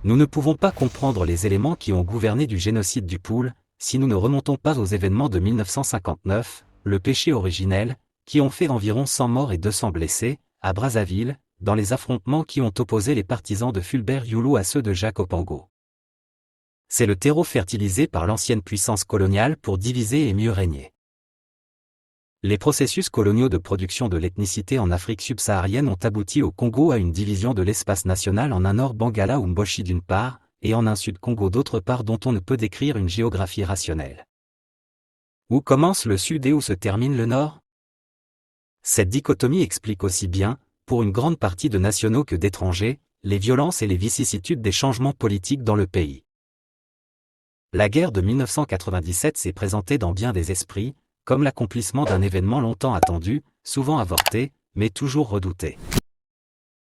Nous ne pouvons pas comprendre les éléments qui ont gouverné du génocide du Pool, si nous ne remontons pas aux événements de 1959, le péché originel, qui ont fait environ 100 morts et 200 blessés, à Brazzaville, dans les affrontements qui ont opposé les partisans de Fulbert Youlou à ceux de Jacques Opango. C'est le terreau fertilisé par l'ancienne puissance coloniale pour diviser et mieux régner. Les processus coloniaux de production de l'ethnicité en Afrique subsaharienne ont abouti au Congo à une division de l'espace national en un nord Bangala ou Mboshi d'une part, et en un sud Congo d'autre part dont on ne peut décrire une géographie rationnelle. Où commence le sud et où se termine le nord? Cette dichotomie explique aussi bien, pour une grande partie de nationaux que d'étrangers, les violences et les vicissitudes des changements politiques dans le pays. La guerre de 1997 s'est présentée dans bien des esprits, comme l'accomplissement d'un événement longtemps attendu, souvent avorté, mais toujours redouté.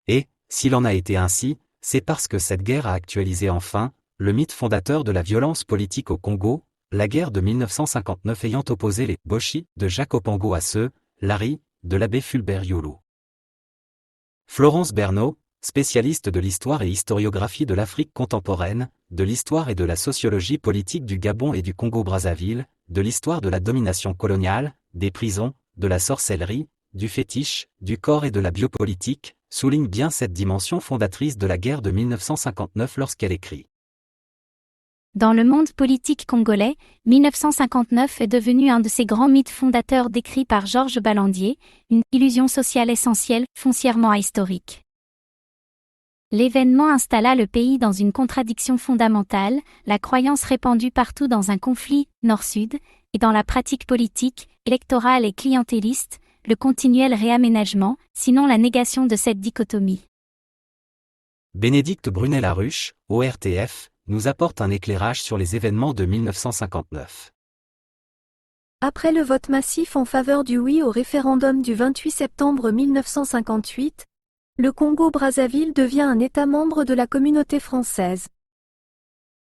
Et, s'il en a été ainsi, c'est parce que cette guerre a actualisé enfin, le mythe fondateur de la violence politique au Congo, la guerre de 1959 ayant opposé les Boshi de Jacques Opango à ceux, Lari, de l'abbé Fulbert Youlou. Florence Bernot, spécialiste de l'histoire et historiographie de l'Afrique contemporaine, de l'histoire et de la sociologie politique du Gabon et du Congo-Brazzaville, de l'histoire de la domination coloniale, des prisons, de la sorcellerie, du fétiche, du corps et de la biopolitique, souligne bien cette dimension fondatrice de la guerre de 1959 lorsqu'elle écrit. Dans le monde politique congolais, 1959 est devenu un de ces grands mythes fondateurs décrits par Georges Balandier, une illusion sociale essentielle, foncièrement ahistorique. L'événement installa le pays dans une contradiction fondamentale, la croyance répandue partout dans un conflit nord-sud, et dans la pratique politique, électorale et clientéliste, le continuel réaménagement, sinon la négation de cette dichotomie. Bénédicte Brunel-Laruche, ORTF, nous apporte un éclairage sur les événements de 1959. Après le vote massif en faveur du oui au référendum du 28 septembre 1958, le Congo-Brazzaville devient un État membre de la communauté française.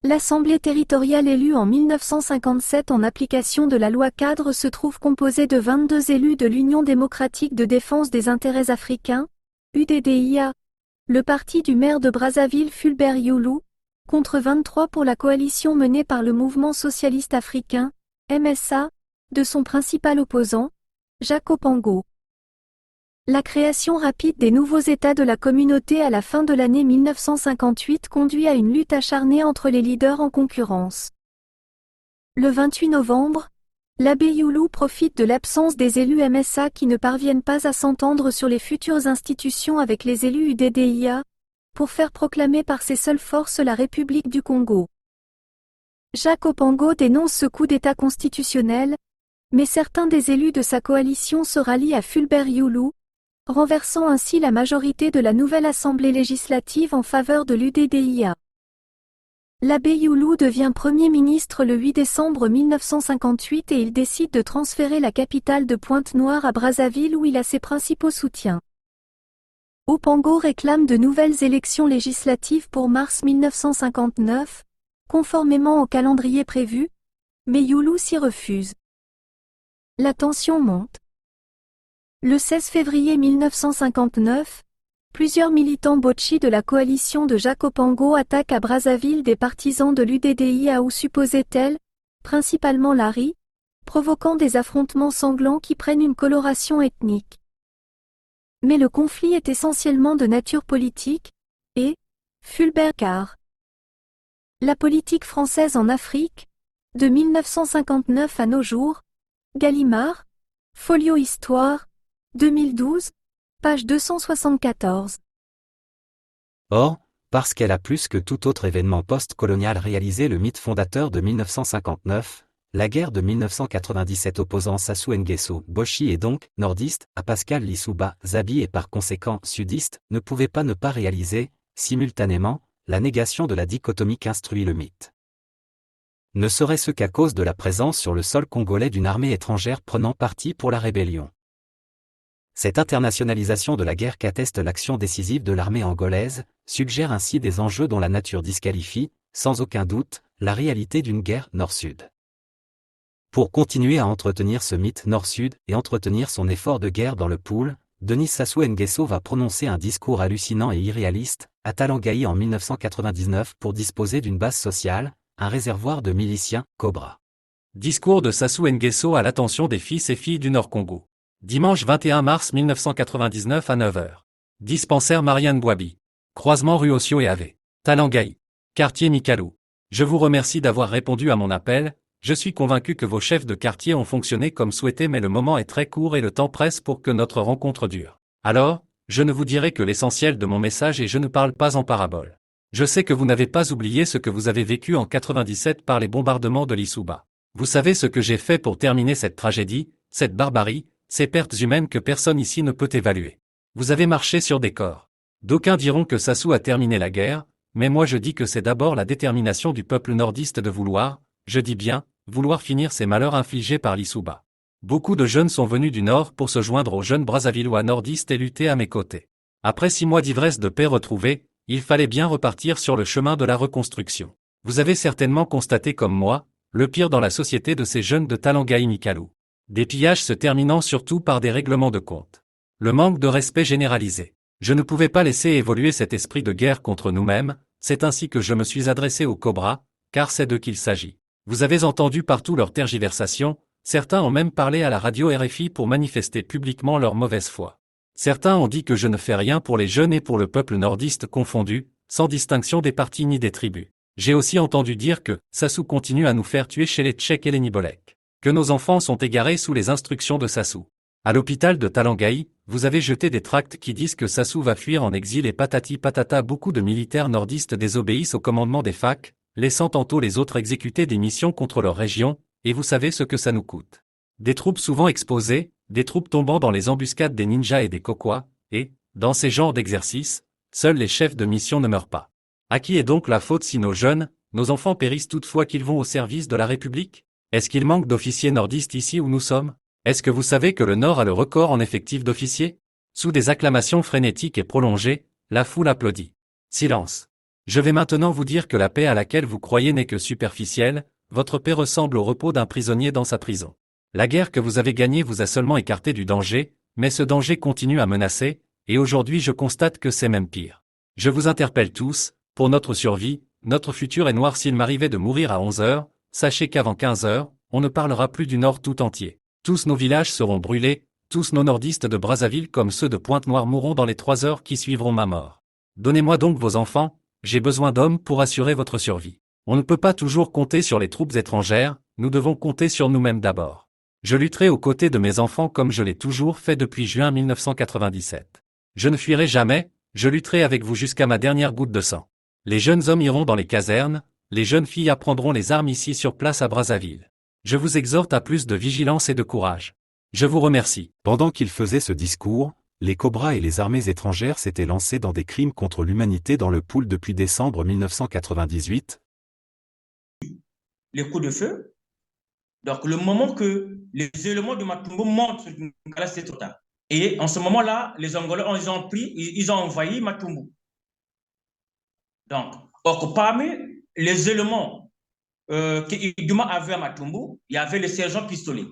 L'Assemblée territoriale élue en 1957 en application de la loi-cadre se trouve composée de 22 élus de l'Union démocratique de défense des intérêts africains, UDDIA, le parti du maire de Brazzaville Fulbert Youlou, contre 23 pour la coalition menée par le Mouvement socialiste africain, MSA, de son principal opposant, Jacques Opango. La création rapide des nouveaux États de la communauté à la fin de l'année 1958 conduit à une lutte acharnée entre les leaders en concurrence. Le 28 novembre, l'abbé Youlou profite de l'absence des élus MSA qui ne parviennent pas à s'entendre sur les futures institutions avec les élus UDDIA, pour faire proclamer par ses seules forces la République du Congo. Jacques Opango dénonce ce coup d'État constitutionnel, mais certains des élus de sa coalition se rallient à Fulbert Youlou, renversant ainsi la majorité de la nouvelle Assemblée législative en faveur de l'UDDIA. L'abbé Youlou devient Premier ministre le 8 décembre 1958 et il décide de transférer la capitale de Pointe-Noire à Brazzaville où il a ses principaux soutiens. Opango réclame de nouvelles élections législatives pour mars 1959, conformément au calendrier prévu, mais Youlou s'y refuse. La tension monte. Le 16 février 1959, plusieurs militants Botchi de la coalition de Jacques Opango attaquent à Brazzaville des partisans de l'UDDIA ou supposés tels, principalement Lari, provoquant des affrontements sanglants qui prennent une coloration ethnique. Mais le conflit est essentiellement de nature politique, et Fulbert car la politique française en Afrique, de 1959 à nos jours, Gallimard, Folio Histoire, 2012, page 274. Or, parce qu'elle a plus que tout autre événement post-colonial réalisé le mythe fondateur de 1959, la guerre de 1997 opposant Sassou Nguesso, Boshi et donc, nordiste, à Pascal Lissouba, Zabi et par conséquent, sudiste, ne pouvait pas ne pas réaliser, simultanément, la négation de la dichotomie qu'instruit le mythe. Ne serait-ce qu'à cause de la présence sur le sol congolais d'une armée étrangère prenant parti pour la rébellion. Cette internationalisation de la guerre qu'atteste l'action décisive de l'armée angolaise, suggère ainsi des enjeux dont la nature disqualifie, sans aucun doute, la réalité d'une guerre nord-sud. Pour continuer à entretenir ce mythe nord-sud et entretenir son effort de guerre dans le Pool, Denis Sassou Nguesso va prononcer un discours hallucinant et irréaliste, à Talangaï en 1999 pour disposer d'une base sociale, un réservoir de miliciens, Cobra. Discours de Sassou Nguesso à l'attention des fils et filles du Nord-Congo. Dimanche 21 mars 1999 à 9 h. Dispensaire Marianne Bouabi. Croisement rue Ossio et Ave. Talangaï. Quartier Mikalou. Je vous remercie d'avoir répondu à mon appel. Je suis convaincu que vos chefs de quartier ont fonctionné comme souhaité, mais le moment est très court et le temps presse pour que notre rencontre dure. Alors, je ne vous dirai que l'essentiel de mon message et je ne parle pas en parabole. Je sais que vous n'avez pas oublié ce que vous avez vécu en 97 par les bombardements de l'Issouba. Vous savez ce que j'ai fait pour terminer cette tragédie, cette barbarie, ces pertes humaines que personne ici ne peut évaluer. Vous avez marché sur des corps. D'aucuns diront que Sassou a terminé la guerre, mais moi je dis que c'est d'abord la détermination du peuple nordiste de vouloir, je dis bien, vouloir finir ces malheurs infligés par l'Issouba. Beaucoup de jeunes sont venus du Nord pour se joindre aux jeunes Brazzavillois nordistes et lutter à mes côtés. Après 6 mois d'ivresse de paix retrouvée, il fallait bien repartir sur le chemin de la reconstruction. Vous avez certainement constaté comme moi, le pire dans la société de ces jeunes de Talangaï Mikalou. Des pillages se terminant surtout par des règlements de compte. Le manque de respect généralisé. Je ne pouvais pas laisser évoluer cet esprit de guerre contre nous-mêmes, c'est ainsi que je me suis adressé aux Cobras, car c'est d'eux qu'il s'agit. Vous avez entendu partout leurs tergiversations, certains ont même parlé à la radio RFI pour manifester publiquement leur mauvaise foi. Certains ont dit que je ne fais rien pour les jeunes et pour le peuple nordiste confondu, sans distinction des partis ni des tribus. J'ai aussi entendu dire que Sassou continue à nous faire tuer chez les Tchèques et les Nibolèques. Que nos enfants sont égarés sous les instructions de Sassou. À l'hôpital de Talangaï, vous avez jeté des tracts qui disent que Sassou va fuir en exil et patati patata. Beaucoup de militaires nordistes désobéissent au commandement des FAC, laissant tantôt les autres exécuter des missions contre leur région, et vous savez ce que ça nous coûte. Des troupes souvent exposées, des troupes tombant dans les embuscades des ninjas et des Kokwa, et, dans ces genres d'exercices, seuls les chefs de mission ne meurent pas. À qui est donc la faute si nos jeunes, nos enfants périssent toutefois qu'ils vont au service de la République? Est-ce qu'il manque d'officiers nordistes ici où nous sommes? Est-ce que vous savez que le Nord a le record en effectif d'officiers? Sous des acclamations frénétiques et prolongées, la foule applaudit. Silence. Je vais maintenant vous dire que la paix à laquelle vous croyez n'est que superficielle, votre paix ressemble au repos d'un prisonnier dans sa prison. La guerre que vous avez gagnée vous a seulement écarté du danger, mais ce danger continue à menacer, et aujourd'hui je constate que c'est même pire. Je vous interpelle tous, pour notre survie, notre futur est noir. S'il m'arrivait de mourir à 11 h, sachez qu'avant 15 h, on ne parlera plus du Nord tout entier. Tous nos villages seront brûlés, tous nos nordistes de Brazzaville comme ceux de Pointe-Noire mourront dans les 3 heures qui suivront ma mort. Donnez-moi donc vos enfants, j'ai besoin d'hommes pour assurer votre survie. On ne peut pas toujours compter sur les troupes étrangères, nous devons compter sur nous-mêmes d'abord. Je lutterai aux côtés de mes enfants comme je l'ai toujours fait depuis juin 1997. Je ne fuirai jamais, je lutterai avec vous jusqu'à ma dernière goutte de sang. Les jeunes hommes iront dans les casernes, les jeunes filles apprendront les armes ici sur place à Brazzaville. Je vous exhorte à plus de vigilance et de courage. Je vous remercie. Pendant qu'il faisait ce discours, les Cobras et les armées étrangères s'étaient lancés dans des crimes contre l'humanité dans le Poul depuis décembre 1998. Les coups de feu. Donc, le moment que les éléments de Matumbo montent sur Kinkala, c'est trop tard. Et en ce moment-là, les Angolais, ils ont envahi Matumbo. Donc, or, parmi les éléments qu'Iduma avait à Matumbo, il y avait le sergent pistolet.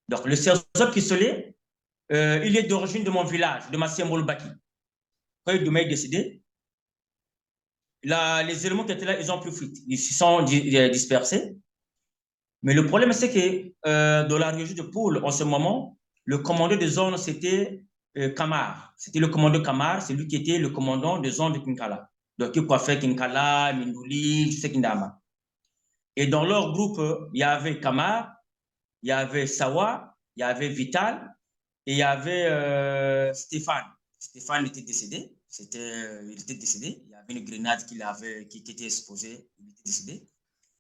Donc, le sergent pistolet, il est d'origine de mon village, de Massiambolbaki. Quand Iduma est décédé, les éléments qui étaient là, ils ont pris fuite. Ils se sont dispersés. Mais le problème, c'est que dans la région de Poul, en ce moment, le commandant de zone, c'était Kamar. C'était le commandant Kamar, c'est lui qui était le commandant de zone de Kinkala. Donc, il coiffait Kinkala, Mindouli, tout ce Kindama. Et dans leur groupe, il y avait Kamar, il y avait Sawa, il y avait Vital, et il y avait Stéphane. Stéphane était décédé. Il était décédé. Il y avait une grenade qui était exposée. Il était décédé.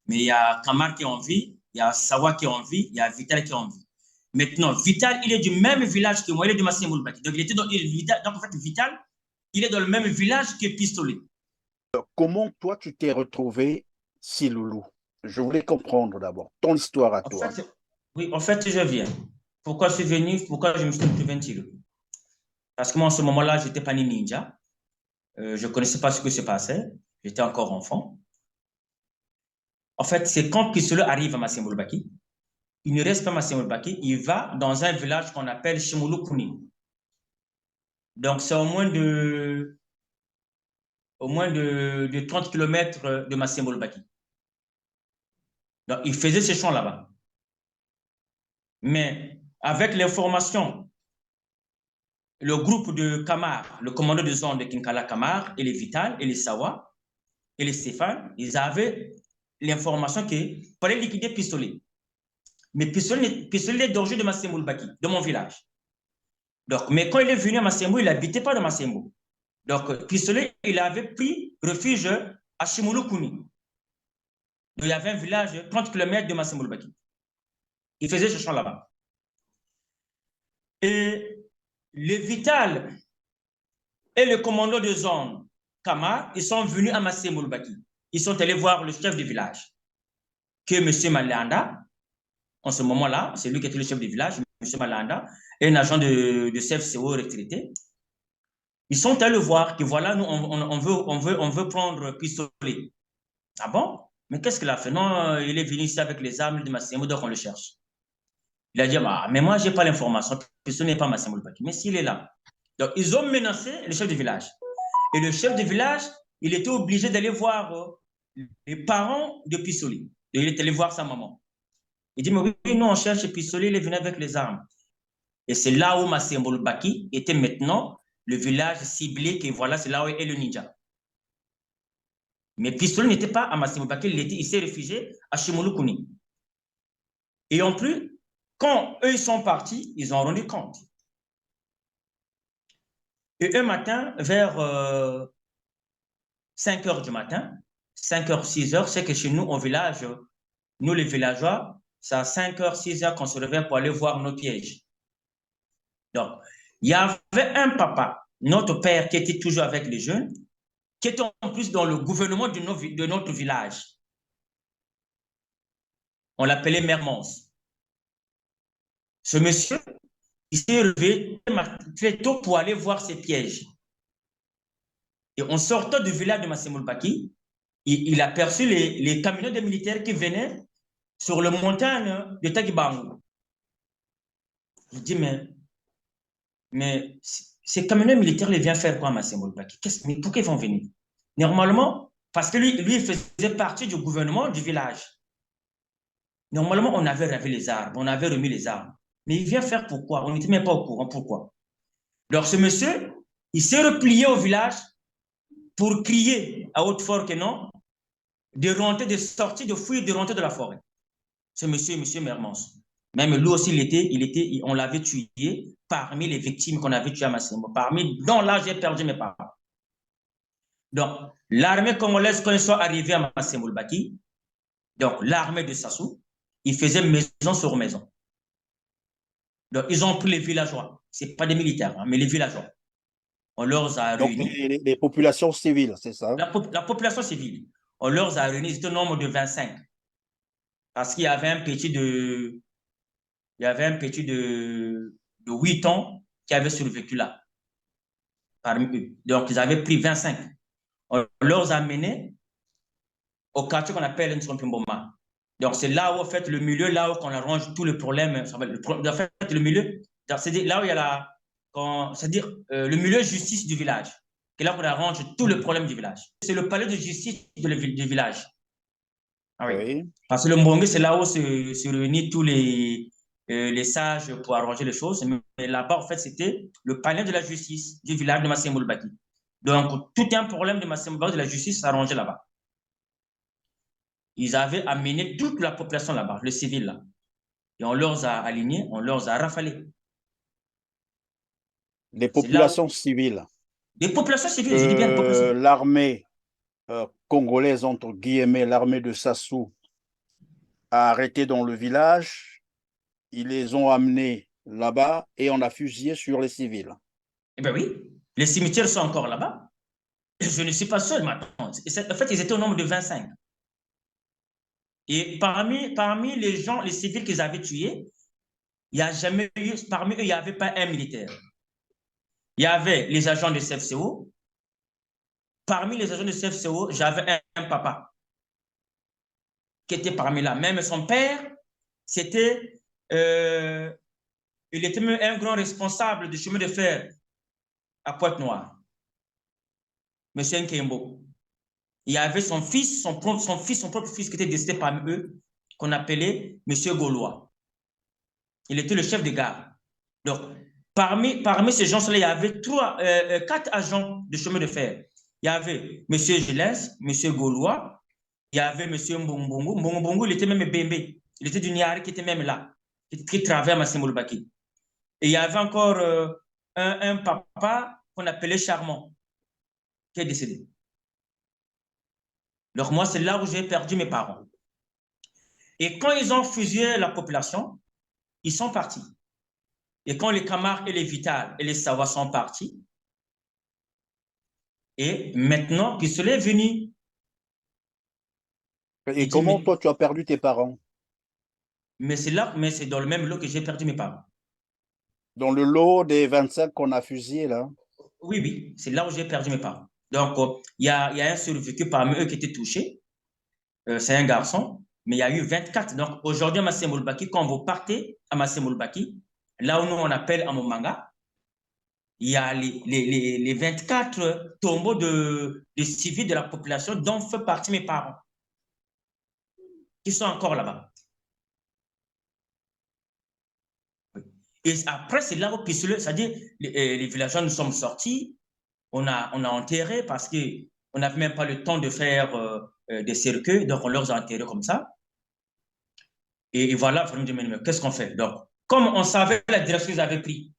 Mais il y a Kamar qui est en vie, il y a Sawa qui est en vie, il y a Vital qui est en vie. Maintenant, Vital, il est du même village que moi, il est de Massiambolbaki. Donc, donc, en fait, Vital, il est dans le même village que Pistolet. Comment toi, tu t'es retrouvé, Siloulou? Je voulais comprendre d'abord ton histoire à toi. Oui, en fait, je viens. Pourquoi je suis venu? Pourquoi je me suis retrouvé un Siloulou? Parce que moi, en ce moment-là, je n'étais pas ni ninja. Je ne connaissais pas ce que se passait. J'étais encore enfant. En fait, c'est quand Pistolet arrive à Massiambolbaki, il ne reste pas à Massiambolbaki, il va dans un village qu'on appelle Chimoulou Kounim. Donc, c'est au moins de 30 km de Massembo Baki. Donc, il faisait ses champs là-bas. Mais avec l'information, le groupe de Kamar, le commandant de zone de Kinkala Kamar, et les Vital, et les Sawa, et les Stéphane, ils avaient l'information qu'il fallait liquider Pistolet. Mais Pistolet est d'origine de Massembo Baki, de mon village. Donc, mais quand il est venu à Massembo, il n'habitait pas de Massembo. Donc, Pistolet, il avait pris refuge à Shimulu-Kuni. Il y avait un village de 30 km de Massembo Baki. Il faisait ce champ là-bas. Et le Vital et le commandant de zone, Kama, ils sont venus à Massembo Baki. Ils sont allés voir le chef du village, qui est M. Malanda. En ce moment-là, c'est lui qui était le chef du village, M. Malanda, et un agent de CFCO retraité. Ils sont allés le voir, que voilà, nous, on veut prendre Pistolet. Ah bon? Mais qu'est-ce qu'il a fait? Non, il est venu ici avec les armes de Massembo, donc on le cherche. Il a dit, bah, mais moi, je n'ai pas l'information, Pistolet n'est pas Massembo Baki, mais s'il est là. Donc, ils ont menacé le chef du village. Et le chef du village, il était obligé d'aller voir les parents de Pistolet. Il est allé voir sa maman. Il dit, mais oui, nous, on cherche Pistolet, il est venu avec les armes. Et c'est là où Massembo Baki était maintenant le village ciblé, que voilà, c'est là où est le ninja. Mais Pistolet n'était pas à Massembo Baki, il s'est réfugié à Shimulu-Kuni. Et en plus, quand eux ils sont partis, ils ont rendu compte. Et un matin, vers 5 h du matin, 5 h, 6 h, c'est que chez nous, au village, nous les villageois, c'est à 5 h, 6 h qu'on se réveille pour aller voir nos pièges. Donc, il y avait un papa, notre père, qui était toujours avec les jeunes, qui était en plus dans le gouvernement de notre village. On l'appelait Mermons. Ce monsieur, il s'est levé très tôt pour aller voir ses pièges. Et en sortant du village de Massembo Baki, il a aperçu les camions des militaires qui venaient sur la montagne de Tagibangu. Il dit, mais ces camions militaires, ils viennent faire quoi à Massembo Baki? Pourquoi ils vont venir? Normalement, parce que lui, il faisait partie du gouvernement du village. Normalement, on avait ravé les arbres, on avait remis les armes. Mais il vient faire pourquoi? On n'était même pas au courant pourquoi. Alors, ce monsieur, il s'est replié au village pour crier à haute voix que non, de rentrer, de sortir, de fuir, de rentrer de la forêt. Ce monsieur, M. Mermons. Même lui aussi, on l'avait tué parmi les victimes qu'on avait tuées à Massembo. Dont là, j'ai perdu mes parents. Donc, l'armée congolaise, quand ils sont arrivés à Massembo Baki, donc l'armée de Sassou, ils faisaient maison sur maison. Donc, ils ont pris les villageois. Ce n'est pas des militaires, hein, mais les villageois. On leur a réunis. Donc, les populations civiles, c'est ça? La population civile. On leur a réunis, c'était un nombre de 25. Parce qu'il y avait un petit de 8 ans qui avait survécu là, parmi eux. Donc, ils avaient pris 25. On leur a amenés au quartier qu'on appelle Ntsompimboma. Donc, c'est là où, en fait, le milieu, là où on arrange tous les problèmes. En fait, le milieu, c'est là où il y a c'est-à-dire le milieu justice du village. C'est là qu'on arrange tous les problèmes du village. C'est le palais de justice du village. Ah oui. Oui. Parce que le Mbongue, c'est là où se réunissent tous les sages pour arranger les choses. Mais là-bas, en fait, c'était le palais de la justice du village de Massembo Baki. Donc, tout un problème de Massembo Baki, de la justice s'arrangeait là-bas. Ils avaient amené toute la population là-bas, le civil là. Et on leur a alignés, on leur a rafalé. Les populations civiles. Les populations civiles, je dis bien populations. L'armée congolaise, entre guillemets, l'armée de Sassou, a arrêté dans le village. Ils les ont amenés là-bas et on a fusillé sur les civils. Eh bien oui, les cimetières sont encore là-bas. Je ne suis pas seul maintenant. En fait, ils étaient au nombre de 25. Et parmi les gens, les civils qu'ils avaient tués, il n'y a jamais eu, parmi eux, il n'y avait pas un militaire. Il y avait les agents de CFCO. Parmi les agents de CFCO, j'avais un papa qui était parmi là. Même son père, c'était, il était même un grand responsable du chemin de fer à Pointe-Noire, M. Nkembo. Il y avait son fils, son propre fils qui était décédé parmi eux, qu'on appelait M. Gaulois. Il était le chef de gare. Donc, parmi ces gens-là, il y avait 4 agents de chemin de fer. Il y avait M. Gélès, M. Gaulois, il y avait M. Mbongo. Mbongo, il était même Bembe. Il était du Niari qui était même là, qui travaillait à Massimolbaki. Et il y avait encore un papa qu'on appelait Charmant, qui est décédé. Donc moi, c'est là où j'ai perdu mes parents. Et quand ils ont fusillé la population, ils sont partis. Et quand les Camargues et les Vital et les Savoie sont partis, et maintenant qu'ils se est venu. Et comment toi, tu as perdu tes parents? Mais c'est dans le même lot que j'ai perdu mes parents. Dans le lot des 25 qu'on a fusillés, là? Oui, c'est là où j'ai perdu mes parents. Donc, il y a un survécu parmi eux qui était touché. C'est un garçon, mais il y a eu 24. Donc, aujourd'hui, à Massimolbaki, quand vous partez à Massimolbaki, là où nous on appelle à Momanga, il y a les 24 tombeaux de civils de la population dont font partie mes parents, qui sont encore là-bas. Et après, c'est là où c'est-à-dire les villageois, nous sommes sortis, on a enterré parce qu'on n'avait même pas le temps de faire des cercueils, donc on leur a enterrés comme ça. Et voilà, il faut nous dire, mais qu'est-ce qu'on fait? Donc, comme on savait la direction qu'ils avaient pris,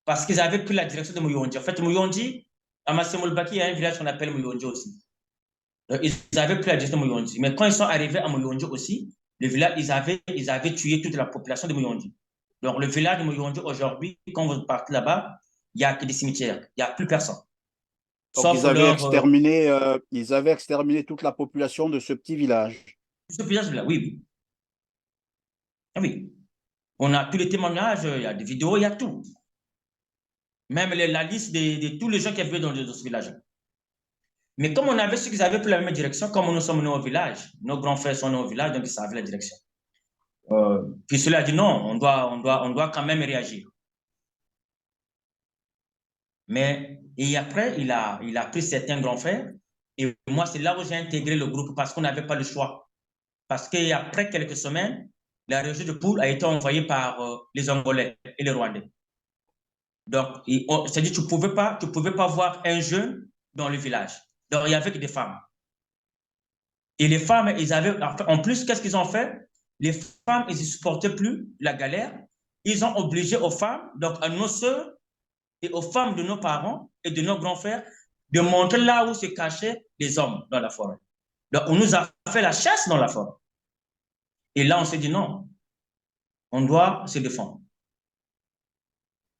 parce qu'ils avaient pris la direction de Mouyondi. En fait, Mouyondi, à Massimolbaki, il y a un village qu'on appelle Mouyondi aussi. Donc, ils avaient pris la direction de Mouyondi. Mais quand ils sont arrivés à Mouyondi aussi, le village, ils avaient tué toute la population de Mouyondi. Donc, le village de Mouyondi, aujourd'hui, quand vous partez là-bas, il n'y a que des cimetières. Il n'y a plus personne. Donc, ils avaient exterminé toute la population de ce petit village. Ce village-là, oui. Oui. On a tous les témoignages, il y a des vidéos, il y a tout. Même la liste de tous les gens qui avaient dans ce village. Mais comme on avait ceux qui avaient pris la même direction, comme nous sommes nés au village, nos grands frères sont nés au village, donc ils savaient la direction. Puis cela a dit non, on doit quand même réagir. Mais et après, il a pris certains grands frères. Et moi, c'est là où j'ai intégré le groupe parce qu'on n'avait pas le choix. Parce qu'après quelques semaines, la région de Poul a été envoyée par les Angolais et les Rwandais. Donc, c'est-à-dire que tu pouvais pas voir un jeune dans le village. Donc, il n'y avait que des femmes. Et les femmes, en plus, qu'est-ce qu'ils ont fait? Les femmes, ils ne supportaient plus la galère. Ils ont obligé aux femmes, donc à nos sœurs et aux femmes de nos parents et de nos grands frères, de montrer là où se cachaient les hommes dans la forêt. Donc, on nous a fait la chasse dans la forêt. Et là, on s'est dit non, on doit se défendre.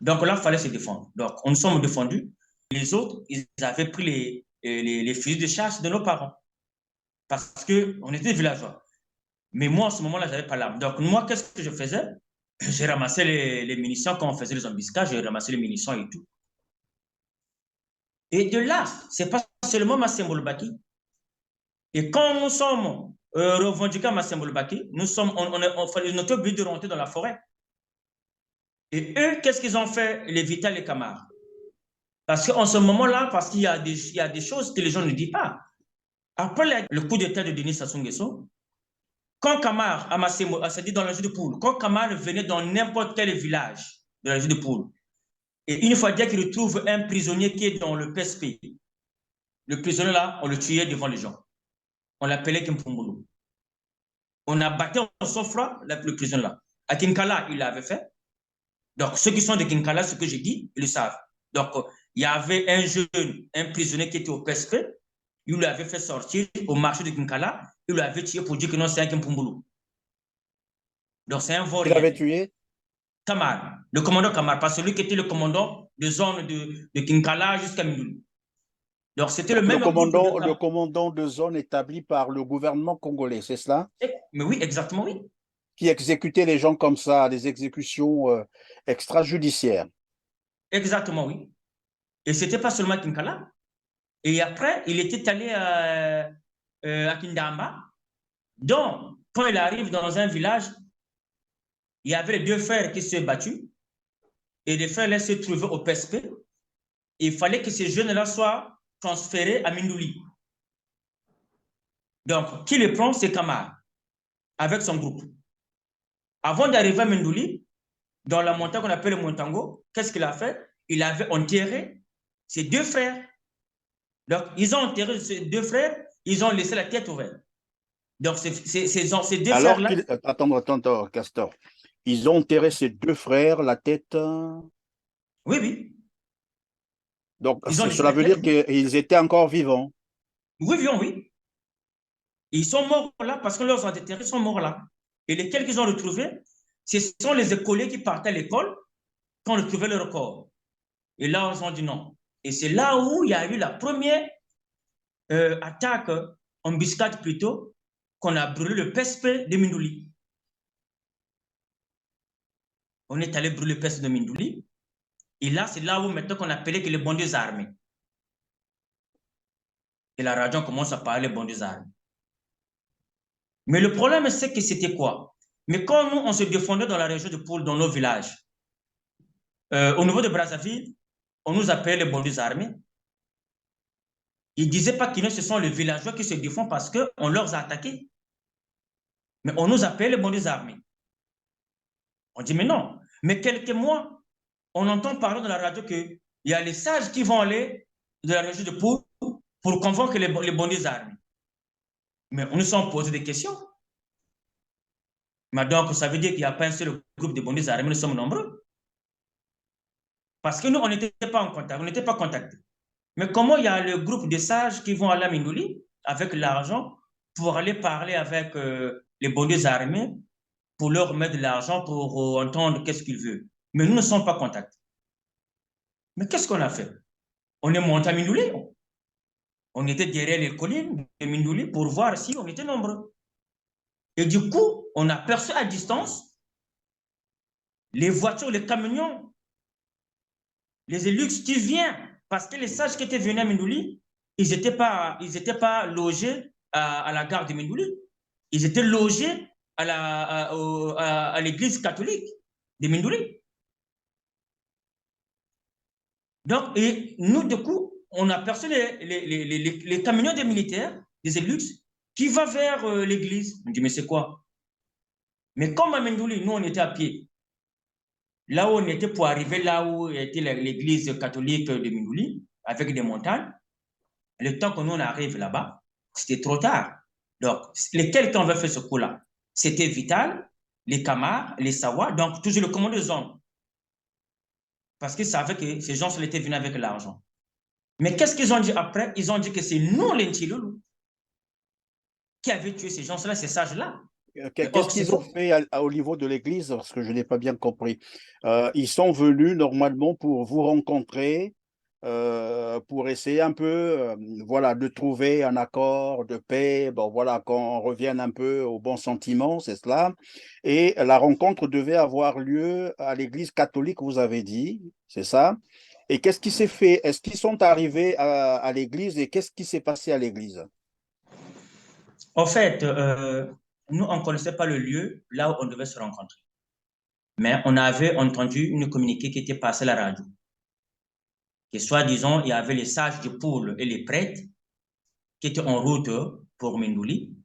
Donc là, il fallait se défendre. Donc, on nous sommes défendus. Les autres, ils avaient pris les fusils de chasse de nos parents. Parce qu'on était villageois. Mais moi, à ce moment-là, je n'avais pas l'arme. Donc, moi, qu'est-ce que je faisais? J'ai ramassé les munitions quand on faisait les embuscades, j'ai ramassé les munitions et tout. Et de là, ce n'est pas seulement Massimolbaki. Et quand nous sommes revendiqués à Massimolbaki, on fait notre but de rentrer dans la forêt. Et eux, qu'est-ce qu'ils ont fait, les Vital et les Camargues? Parce qu'en ce moment-là, parce qu'il y a des choses que les gens ne disent pas. Après le coup d'état de Denis Sassou Nguesso, quand Camargue c'est-à-dire dans la région de Poul, quand Camargue venait dans n'importe quel village de la région de Poul, et une fois qu'il retrouve un prisonnier qui est dans le PSP, le prisonnier là, on le tuait devant les gens. On l'appelait Kimpumbulu. On a battu en sang froid le prisonnier là. À Kinkala, il l'avait fait. Donc, ceux qui sont de Kinkala, ce que j'ai dit, ils le savent. Donc, il y avait un prisonnier qui était au PSP, il l'avait fait sortir au marché de Kinkala, il l'avait tué pour dire que non, c'est un Kimpumbulu. Donc, c'est un vaurien. Il l'avait tué? Kamar, le commandant Kamar, pas celui qui était le commandant de zone de Kinkala jusqu'à Mindouli. Donc, c'était le même le commandant de zone établi par le gouvernement congolais, c'est cela? Mais oui, exactement, oui. Qui exécutait les gens comme ça, des exécutions extrajudiciaires. Exactement, oui. Et ce n'était pas seulement Kinkala. Et après, il était allé à Kindamba. Donc, quand il arrive dans un village, il y avait les deux frères qui se sont battus. Et les frères là se trouvaient au PSP. il fallait que ces jeunes-là soient transférés à Mindouli. Donc, qui les prend? C'est Kamar, avec son groupe. Avant d'arriver à Mindouli, dans la montagne qu'on appelle le Montango, qu'est-ce qu'il a fait? Il avait enterré ses deux frères. Donc, ils ont enterré ces deux frères, ils ont laissé la tête ouverte. Donc, ces deux frères-là... Attends, Castor. Ils ont enterré ces deux frères, la tête... Oui, oui. Donc, Ils ont laissé cela la veut tête. dire qu'ils étaient encore vivants. Oui, vivants, oui. Ils sont morts là parce que leurs enterrés sont morts là. Et lesquels qu'ils ont retrouvés, ce sont les écoliers qui partaient à l'école quand on retrouvait leur corps. Et là, ils ont dit non. Et c'est là où il y a eu la première attaque, embuscade plutôt, qu'on a brûlé le PSP de Mindouli. On est allé brûler le PSP de Mindouli. Et là, c'est là où maintenant qu'on appelait que les bandits armés. Et la radio commence à parler des bandits armés. Mais le problème, c'est que c'était quoi? Mais quand nous, on se défendait dans la région de Poul, dans nos villages, au niveau de Brazzaville, on nous appelait les bandits armés. Ils ne disaient pas que ce sont les villageois qui se défendent parce qu'on leur a attaqués. Mais on nous appelait les bandits armés. On dit, mais non. Mais quelques mois, on entend parler dans la radio qu'il y a les sages qui vont aller de la région de Poul pour convaincre les bandits armés. Mais on nous sommes posé des questions. Mais donc, ça veut dire qu'il n'y a pas un seul groupe de bandits armés, nous sommes nombreux. Parce que nous, on n'était pas en contact, on n'était pas contactés. Mais comment il y a le groupe de sages qui vont à la Mindouli avec l'argent pour aller parler avec les bandits armés pour leur mettre de l'argent pour entendre qu'est-ce qu'ils veulent. Mais nous ne sommes pas contactés. Mais qu'est-ce qu'on a fait? On est monté à Mindouli. On était derrière les collines de Mindouli pour voir si on était nombreux. Et du coup, on a perçu à distance les voitures, les camions, les élus qui viennent. Parce que les sages qui étaient venus à Mindouli, ils n'étaient pas logés à la gare de Mindouli. Ils étaient logés à l'église catholique de Mindouli. Donc, et nous, du coup, on a aperçu les camions des militaires, des élus, qui vont vers l'église. On dit, mais c'est quoi? Mais comme à Mindouli, nous, on était à pied. Là où on était pour arriver là où était l'église catholique de Mindouli, avec des montagnes, le temps que nous on arrive là-bas, c'était trop tard. Donc, lesquels qui ont fait ce coup-là? C'était Vital, les Kamar, les Sawa, donc toujours le commandant de zone. Parce qu'ils savaient que ces gens étaient venus avec l'argent. Mais qu'est-ce qu'ils ont dit après? Ils ont dit que c'est nous, les Ntiloulou, qui avaient tué ces gens-là, ces sages-là. Qu'est-ce qu'ils ont fait au niveau de l'église? Parce que je n'ai pas bien compris. Ils sont venus normalement pour vous rencontrer, pour essayer un peu voilà, de trouver un accord de paix, bon, voilà, qu'on revienne un peu au bon sentiment, c'est cela. Et la rencontre devait avoir lieu à l'église catholique, vous avez dit, c'est ça? Et qu'est-ce qui s'est fait? Est-ce qu'ils sont arrivés à l'église et qu'est-ce qui s'est passé à l'église? En fait, nous, on ne connaissait pas le lieu là où on devait se rencontrer. Mais on avait entendu une communiqué qui était passé à la radio. Que soi-disant, il y avait les sages de Poul et les prêtres qui étaient en route pour Mindouli,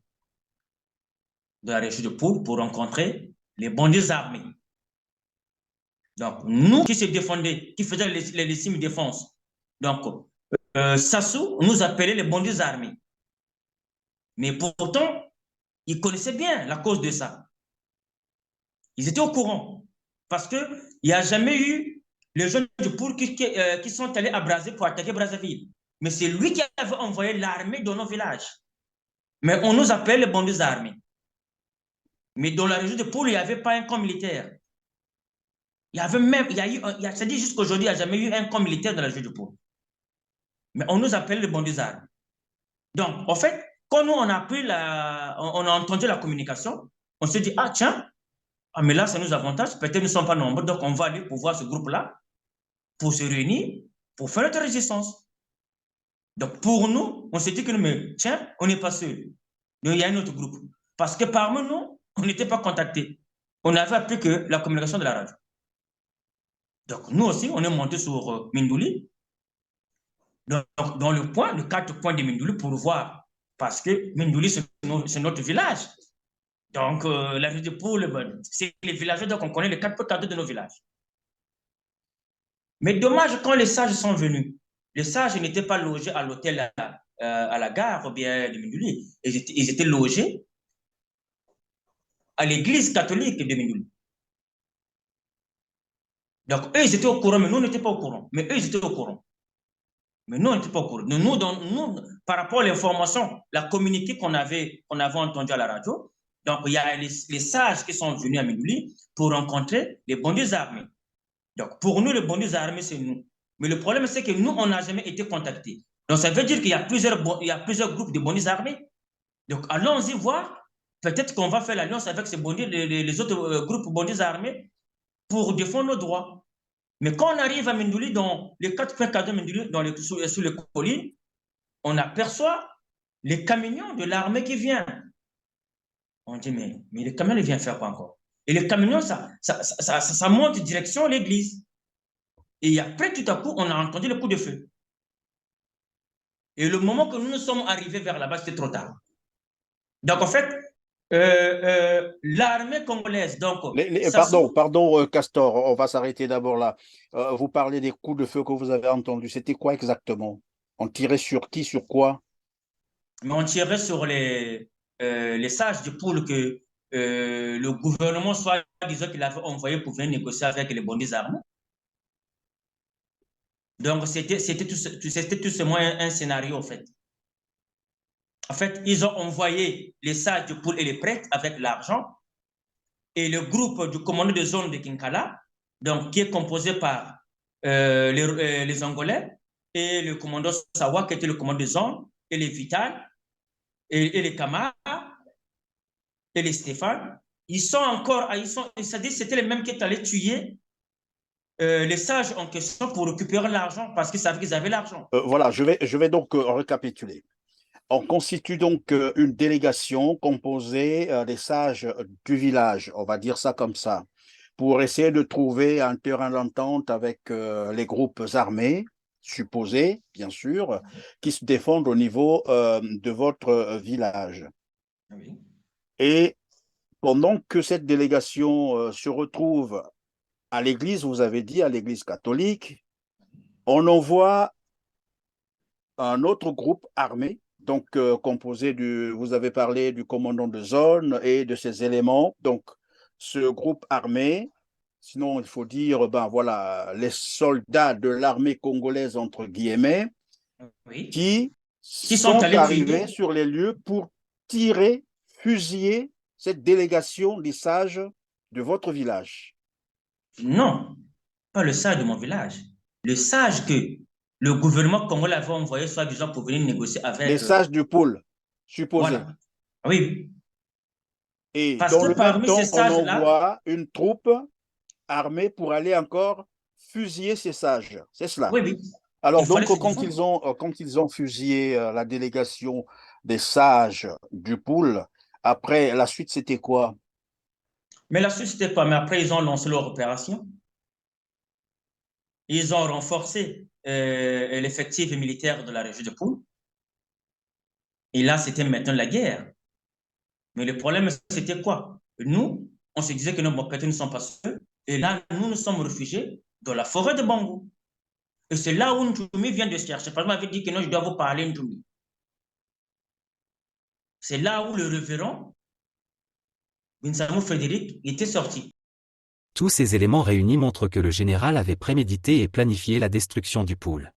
de la région de Poul, pour rencontrer les bandits armés. Donc, nous qui se défendaient, qui faisaient les légitimes défenses, donc, Sassou nous appelait les bandits armés. Mais pourtant, ils connaissaient bien la cause de ça. Ils étaient au courant. Parce qu'il n'y a jamais eu les jeunes de Poul qui sont allés à Brazzaville pour attaquer Brazzaville. Mais c'est lui qui avait envoyé l'armée dans nos villages. Mais on nous appelle les bandits armés. Mais dans la région de Poul, il n'y avait pas un camp militaire. Il y avait même, c'est-à-dire jusqu'à aujourd'hui, il n'y a jamais eu un camp militaire dans la région de Poul. Mais on nous appelle les bandits armés. Donc, en fait, quand nous, on a entendu la communication, on s'est dit, ah tiens, ah, mais là, ça nous avantage, peut-être nous ne sommes pas nombreux, donc on va aller pour voir ce groupe-là, pour se réunir, pour faire notre résistance. Donc, pour nous, on s'est dit que mais, tiens, on n'est pas seul. Donc, il y a un autre groupe. Parce que parmi nous, on n'était pas contactés. On n'avait appris que la communication de la radio. Donc, nous aussi, on est monté sur Mindouli Donc, dans le 4 points de Mindouli pour voir, parce que Mindouli, c'est notre village. Donc, la région de Poul, c'est les villageois, donc on connaît les 4 points de nos villages. Mais dommage, quand les sages sont venus, les sages n'étaient pas logés à l'hôtel à la gare ou bien de Mindouli. Ils étaient logés à l'église catholique de Mindouli. Donc, eux, ils étaient au courant, mais nous, on n'était pas au courant. Mais eux, ils étaient au courant. Mais nous, on n'était pas au courant. Nous, par rapport à l'information, la communiqué qu'on avait entendu à la radio, donc il y a les sages qui sont venus à Mindouli pour rencontrer les bandits armés. Donc, pour nous, les bandits armés, c'est nous. Mais le problème, c'est que nous, on n'a jamais été contactés. Donc, ça veut dire qu'il y a plusieurs groupes de bandits armés. Donc, allons-y voir. Peut-être qu'on va faire l'alliance avec ces bandits, les autres groupes bandits armés pour défendre nos droits. Mais quand on arrive à Mindouli, dans les 4 points de Mindouli, sous les collines, on aperçoit les camions de l'armée qui viennent. On dit, mais les camions, ils viennent faire quoi encore? Et les camions, ça monte direction l'église. Et après, tout à coup, on a entendu le coup de feu. Et le moment que nous sommes arrivés vers là-bas, c'était trop tard. Donc, en fait, l'armée congolaise, donc... Pardon, Castor, on va s'arrêter d'abord là. Vous parlez des coups de feu que vous avez entendus. C'était quoi exactement? On tirait sur qui, sur quoi? Mais on tirait sur les sages du Poul que le gouvernement, soit disant qu'il avait envoyé pour venir négocier avec les bandits armés. Donc, c'était tout simplement un scénario, en fait. En fait, ils ont envoyé les sages du Poul et les prêtres avec l'argent et le groupe du commandant de zone de Kinkala, donc, qui est composé par les Angolais et le commandant Sawa, qui était le commandant de zone, et les Vital, et les Kamara, et les Stéphane. C'est-à-dire c'était les mêmes qui étaient allés tuer les sages en question pour récupérer l'argent parce qu'ils savaient qu'ils avaient l'argent. Voilà, je vais donc récapituler. On constitue donc une délégation composée des sages du village, on va dire ça comme ça, pour essayer de trouver un terrain d'entente avec les groupes armés, supposés, bien sûr, qui se défendent au niveau de votre village. Oui. Et pendant que cette délégation se retrouve à l'église, vous avez dit, à l'église catholique, on envoie un autre groupe armé, donc composé vous avez parlé du commandant de zone et de ses éléments. Donc, ce groupe armé, sinon il faut dire, ben voilà, les soldats de l'armée congolaise, entre guillemets, oui, qui sont arrivés sur les lieux pour tirer, fusiller cette délégation des sages de votre village. Non, pas le sage de mon village. Le sage que le gouvernement congolais avait envoyé, soi-disant, pour venir négocier avec... Les sages du pôle, supposés. Voilà. Oui. Et parce dans que le même temps, on envoie une troupe armée pour aller encore fusiller ces sages. C'est cela. Oui, oui. Alors, donc, quand ils ont fusillé la délégation des sages du pôle, après, la suite, c'était quoi? Mais la suite, c'était quoi? Mais après, ils ont lancé leur opération. Ils ont renforcé l'effectif militaire de la région de Poul. Et là, c'était maintenant la guerre. Mais le problème, c'était quoi? Nous, on se disait que nos moquettes ne sont pas seuls. Et là, nous sommes réfugiés dans la forêt de Bangou. Et c'est là où Ntoumi vient de chercher. Parce que m'avait dit que non, je dois vous parler, Ntoumi. C'est là où le révérend Binsamou Frédéric était sorti. Tous ces éléments réunis montrent que le général avait prémédité et planifié la destruction du Poul.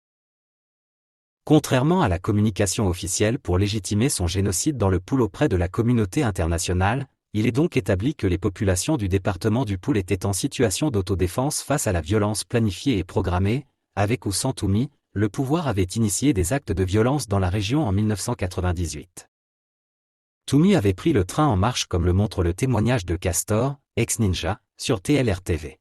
Contrairement à la communication officielle pour légitimer son génocide dans le Poul auprès de la communauté internationale, il est donc établi que les populations du département du Poul étaient en situation d'autodéfense face à la violence planifiée et programmée. Avec ou sans Toumi, le pouvoir avait initié des actes de violence dans la région en 1998. Toumi avait pris le train en marche comme le montre le témoignage de Castor, ex-ninja, sur TLR-TV.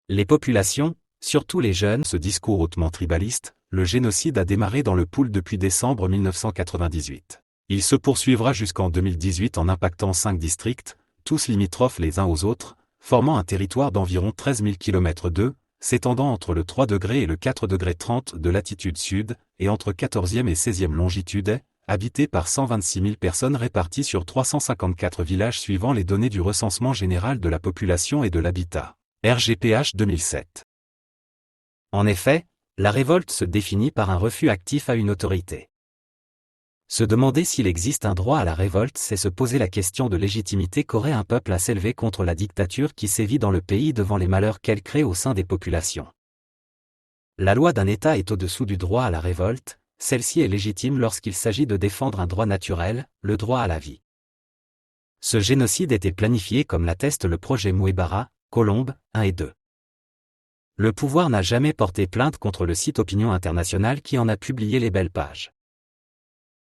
Les populations, surtout les jeunes, ce discours hautement tribaliste, le génocide a démarré dans le Poul depuis décembre 1998. Il se poursuivra jusqu'en 2018 en impactant 5 districts, tous limitrophes les uns aux autres, formant un territoire d'environ 13 000 km2, s'étendant entre le 3 degrés et le 4 degrés 30 de latitude sud, et entre 14e et 16e longitude, est habité par 126 000 personnes réparties sur 354 villages suivant les données du recensement général de la population et de l'habitat, RGPH 2007. En effet, la révolte se définit par un refus actif à une autorité. Se demander s'il existe un droit à la révolte, c'est se poser la question de légitimité qu'aurait un peuple à s'élever contre la dictature qui sévit dans le pays devant les malheurs qu'elle crée au sein des populations. La loi d'un État est au-dessous du droit à la révolte, celle-ci est légitime lorsqu'il s'agit de défendre un droit naturel, le droit à la vie. Ce génocide était planifié comme l'atteste le projet Mouebara, Colombe, 1 et 2. Le pouvoir n'a jamais porté plainte contre le site Opinion Internationale qui en a publié les belles pages.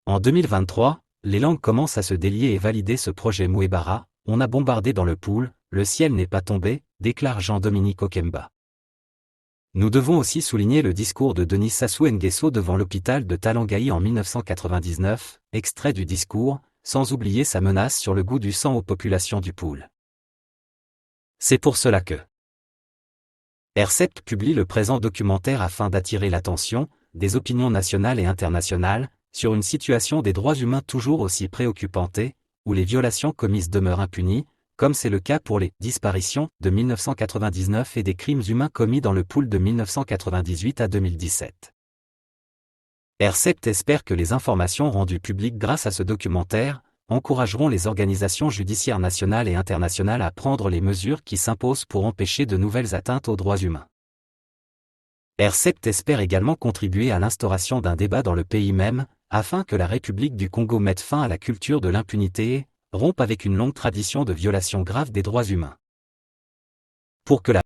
En 2023, les langues commencent à se délier et valider ce projet Mouebara. On a bombardé dans le Pool, le ciel n'est pas tombé, déclare Jean-Dominique Okemba. Nous devons aussi souligner le discours de Denis Sassou Nguesso devant l'hôpital de Talangaï en 1999, extrait du discours, sans oublier sa menace sur le goût du sang aux populations du Pool. C'est pour cela que RCEP publie le présent documentaire afin d'attirer l'attention des opinions nationales et internationales sur une situation des droits humains toujours aussi préoccupante, où les violations commises demeurent impunies, comme c'est le cas pour les disparitions de 1999 et des crimes humains commis dans le Pool de 1998 à 2017. RCEP espère que les informations rendues publiques grâce à ce documentaire encourageront les organisations judiciaires nationales et internationales à prendre les mesures qui s'imposent pour empêcher de nouvelles atteintes aux droits humains. RCEP espère également contribuer à l'instauration d'un débat dans le pays même, afin que la République du Congo mette fin à la culture de l'impunité et rompe avec une longue tradition de violation grave des droits humains. Pour que la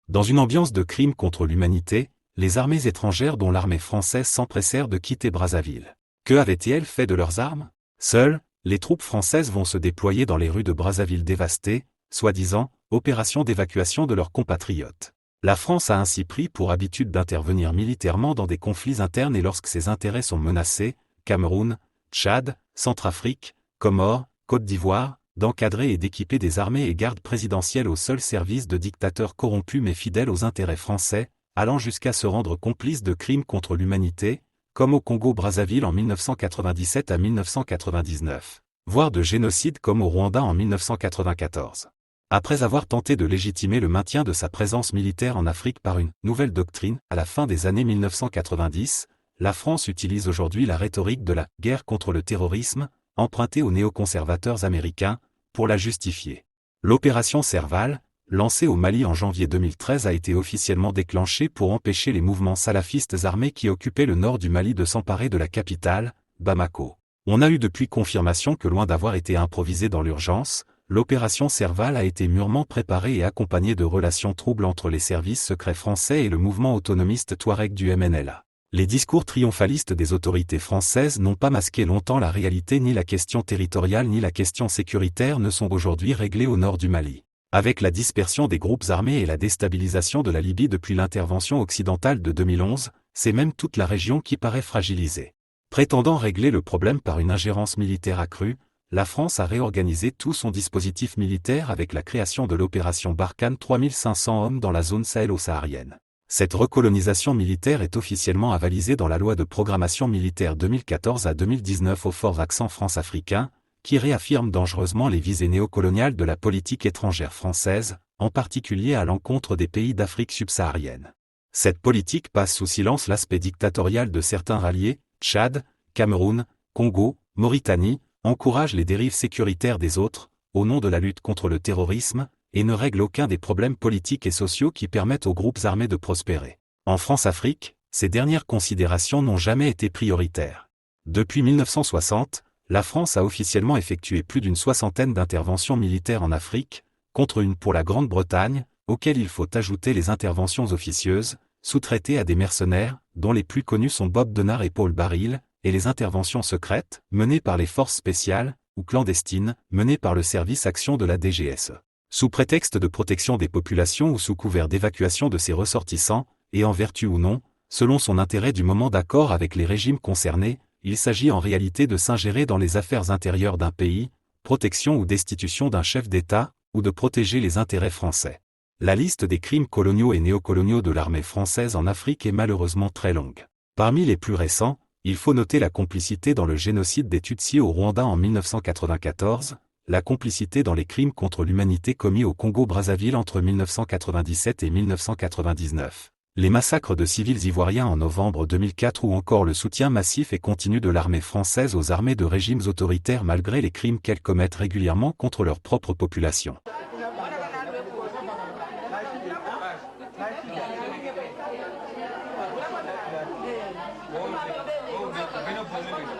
Dans une ambiance de crime contre l'humanité, les armées étrangères dont l'armée française s'empressèrent de quitter Brazzaville. Que avaient-elles fait de leurs armes? Seules, les troupes françaises vont se déployer dans les rues de Brazzaville dévastées, soi-disant, opération d'évacuation de leurs compatriotes. La France a ainsi pris pour habitude d'intervenir militairement dans des conflits internes et lorsque ses intérêts sont menacés, Cameroun, Tchad, Centrafrique, Comores, Côte d'Ivoire, d'encadrer et d'équiper des armées et gardes présidentielles au seul service de dictateurs corrompus mais fidèles aux intérêts français, allant jusqu'à se rendre complices de crimes contre l'humanité, comme au Congo-Brazzaville en 1997 à 1999, voire de génocide comme au Rwanda en 1994. Après avoir tenté de légitimer le maintien de sa présence militaire en Afrique par une nouvelle doctrine, à la fin des années 1990, la France utilise aujourd'hui la rhétorique de la « guerre contre le terrorisme », empruntée aux néoconservateurs américains, pour la justifier. L'opération Serval, lancée au Mali en janvier 2013 a été officiellement déclenchée pour empêcher les mouvements salafistes armés qui occupaient le nord du Mali de s'emparer de la capitale, Bamako. On a eu depuis confirmation que loin d'avoir été improvisée dans l'urgence, l'opération Serval a été mûrement préparée et accompagnée de relations troubles entre les services secrets français et le mouvement autonomiste Touareg du MNLA. Les discours triomphalistes des autorités françaises n'ont pas masqué longtemps la réalité, ni la question territoriale ni la question sécuritaire ne sont aujourd'hui réglées au nord du Mali. Avec la dispersion des groupes armés et la déstabilisation de la Libye depuis l'intervention occidentale de 2011, c'est même toute la région qui paraît fragilisée. Prétendant régler le problème par une ingérence militaire accrue, la France a réorganisé tout son dispositif militaire avec la création de l'opération Barkhane 3500 hommes dans la zone sahélo-saharienne. Cette recolonisation militaire est officiellement avalisée dans la loi de programmation militaire 2014 à 2019 au fort accent France-africain, qui réaffirme dangereusement les visées néocoloniales de la politique étrangère française, en particulier à l'encontre des pays d'Afrique subsaharienne. Cette politique passe sous silence l'aspect dictatorial de certains ralliés, Tchad, Cameroun, Congo, Mauritanie, encourage les dérives sécuritaires des autres, au nom de la lutte contre le terrorisme, et ne règle aucun des problèmes politiques et sociaux qui permettent aux groupes armés de prospérer. En France-Afrique, ces dernières considérations n'ont jamais été prioritaires. Depuis 1960, la France a officiellement effectué plus d'une soixantaine d'interventions militaires en Afrique, contre une pour la Grande-Bretagne, auxquelles il faut ajouter les interventions officieuses, sous-traitées à des mercenaires, dont les plus connus sont Bob Denard et Paul Baril, et les interventions secrètes, menées par les forces spéciales, ou clandestines, menées par le service action de la DGSE. Sous prétexte de protection des populations ou sous couvert d'évacuation de ses ressortissants, et en vertu ou non, selon son intérêt du moment d'accord avec les régimes concernés, Il s'agit en réalité de s'ingérer dans les affaires intérieures d'un pays, protection ou destitution d'un chef d'État, ou de protéger les intérêts français. La liste des crimes coloniaux et néocoloniaux de l'armée française en Afrique est malheureusement très longue. Parmi les plus récents, il faut noter la complicité dans le génocide des Tutsis au Rwanda en 1994, la complicité dans les crimes contre l'humanité commis au Congo-Brazzaville entre 1997 et 1999, les massacres de civils ivoiriens en novembre 2004 ou encore le soutien massif et continu de l'armée française aux armées de régimes autoritaires malgré les crimes qu'elles commettent régulièrement contre leur propre population.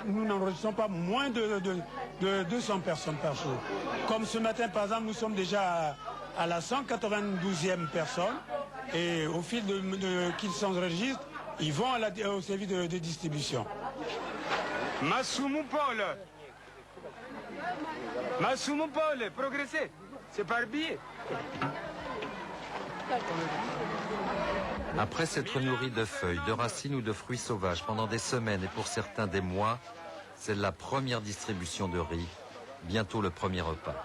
Nous n'enregistrons pas moins de 200 personnes par jour. Comme ce matin, par exemple, nous sommes déjà à la 192e personne et au fil qu'ils s'enregistrent, ils vont au service de distribution. Massoumou Paul, progresser, c'est par billet. Après s'être nourri de feuilles, de racines ou de fruits sauvages pendant des semaines et pour certains des mois, c'est la première distribution de riz, bientôt le premier repas.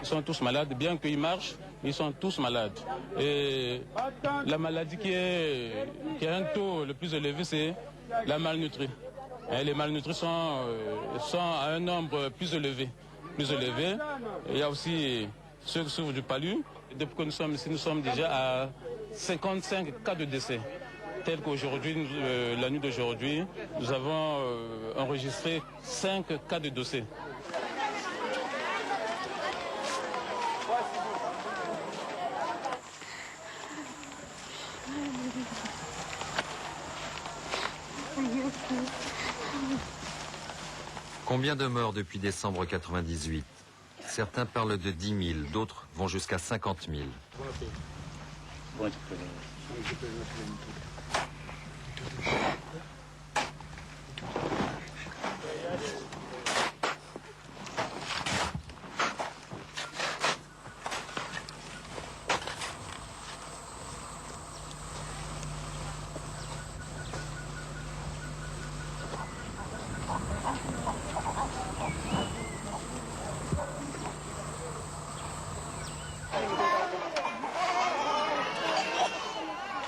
Ils sont tous malades, bien qu'ils marchent, ils sont tous malades. Et la maladie qui a un taux le plus élevé, c'est la malnutrie. Et les malnutris sont à un nombre plus élevé. Il y a aussi ceux qui souffrent du palu. Depuis que nous sommes ici, nous sommes déjà à 55 cas de décès. Tel qu'aujourd'hui, la nuit d'aujourd'hui, nous avons enregistré 5 cas de décès. Combien de morts depuis décembre 98? Certains parlent de 10 000, d'autres vont jusqu'à 50 000.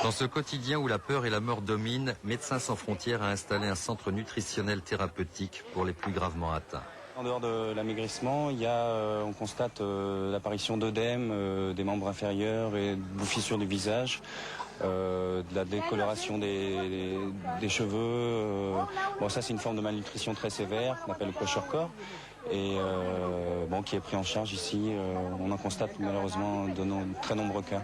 Dans ce quotidien où la peur et la mort dominent, Médecins sans frontières a installé un centre nutritionnel thérapeutique pour les plus gravement atteints. En dehors de l'amaigrissement, on constate l'apparition d'œdèmes des membres inférieurs et de bouffissures du visage, de la décoloration des cheveux. Bon, ça c'est une forme de malnutrition très sévère qu'on appelle le kwashiorkor et qui est pris en charge ici. On en constate malheureusement de très nombreux cas.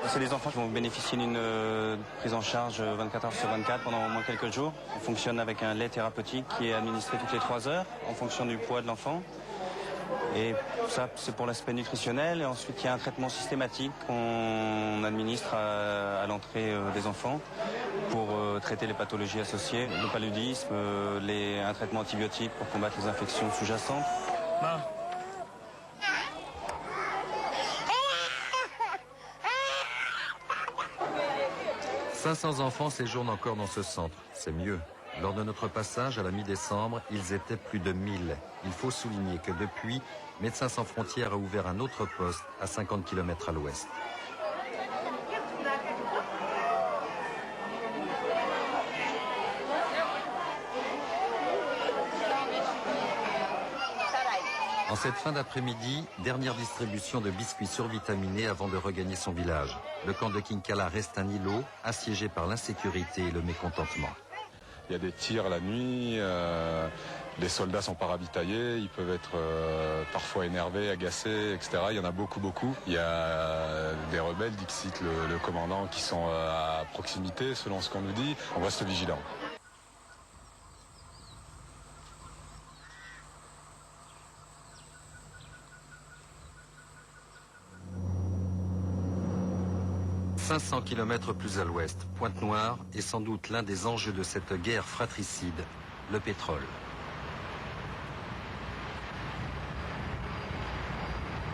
C'est des enfants qui vont bénéficier d'une prise en charge 24 heures sur 24 pendant au moins quelques jours. On fonctionne avec un lait thérapeutique qui est administré toutes les 3 heures en fonction du poids de l'enfant. Et ça, c'est pour l'aspect nutritionnel. Et ensuite, il y a un traitement systématique qu'on administre à l'entrée des enfants pour traiter les pathologies associées, le paludisme, un traitement antibiotique pour combattre les infections sous-jacentes. 500 enfants séjournent encore dans ce centre. C'est mieux. Lors de notre passage à la mi-décembre, ils étaient plus de 1000. Il faut souligner que depuis, Médecins sans frontières a ouvert un autre poste à 50 km à l'ouest. En cette fin d'après-midi, dernière distribution de biscuits survitaminés avant de regagner son village. Le camp de Kinkala reste un îlot, assiégé par l'insécurité et le mécontentement. Il y a des tirs la nuit, les soldats sont pas ravitaillés, ils peuvent être parfois énervés, agacés, etc. Il y en a beaucoup. Il y a des rebelles, dit le commandant, qui sont à proximité, selon ce qu'on nous dit. On reste vigilant. 500 km plus à l'ouest, Pointe-Noire est sans doute l'un des enjeux de cette guerre fratricide, le pétrole.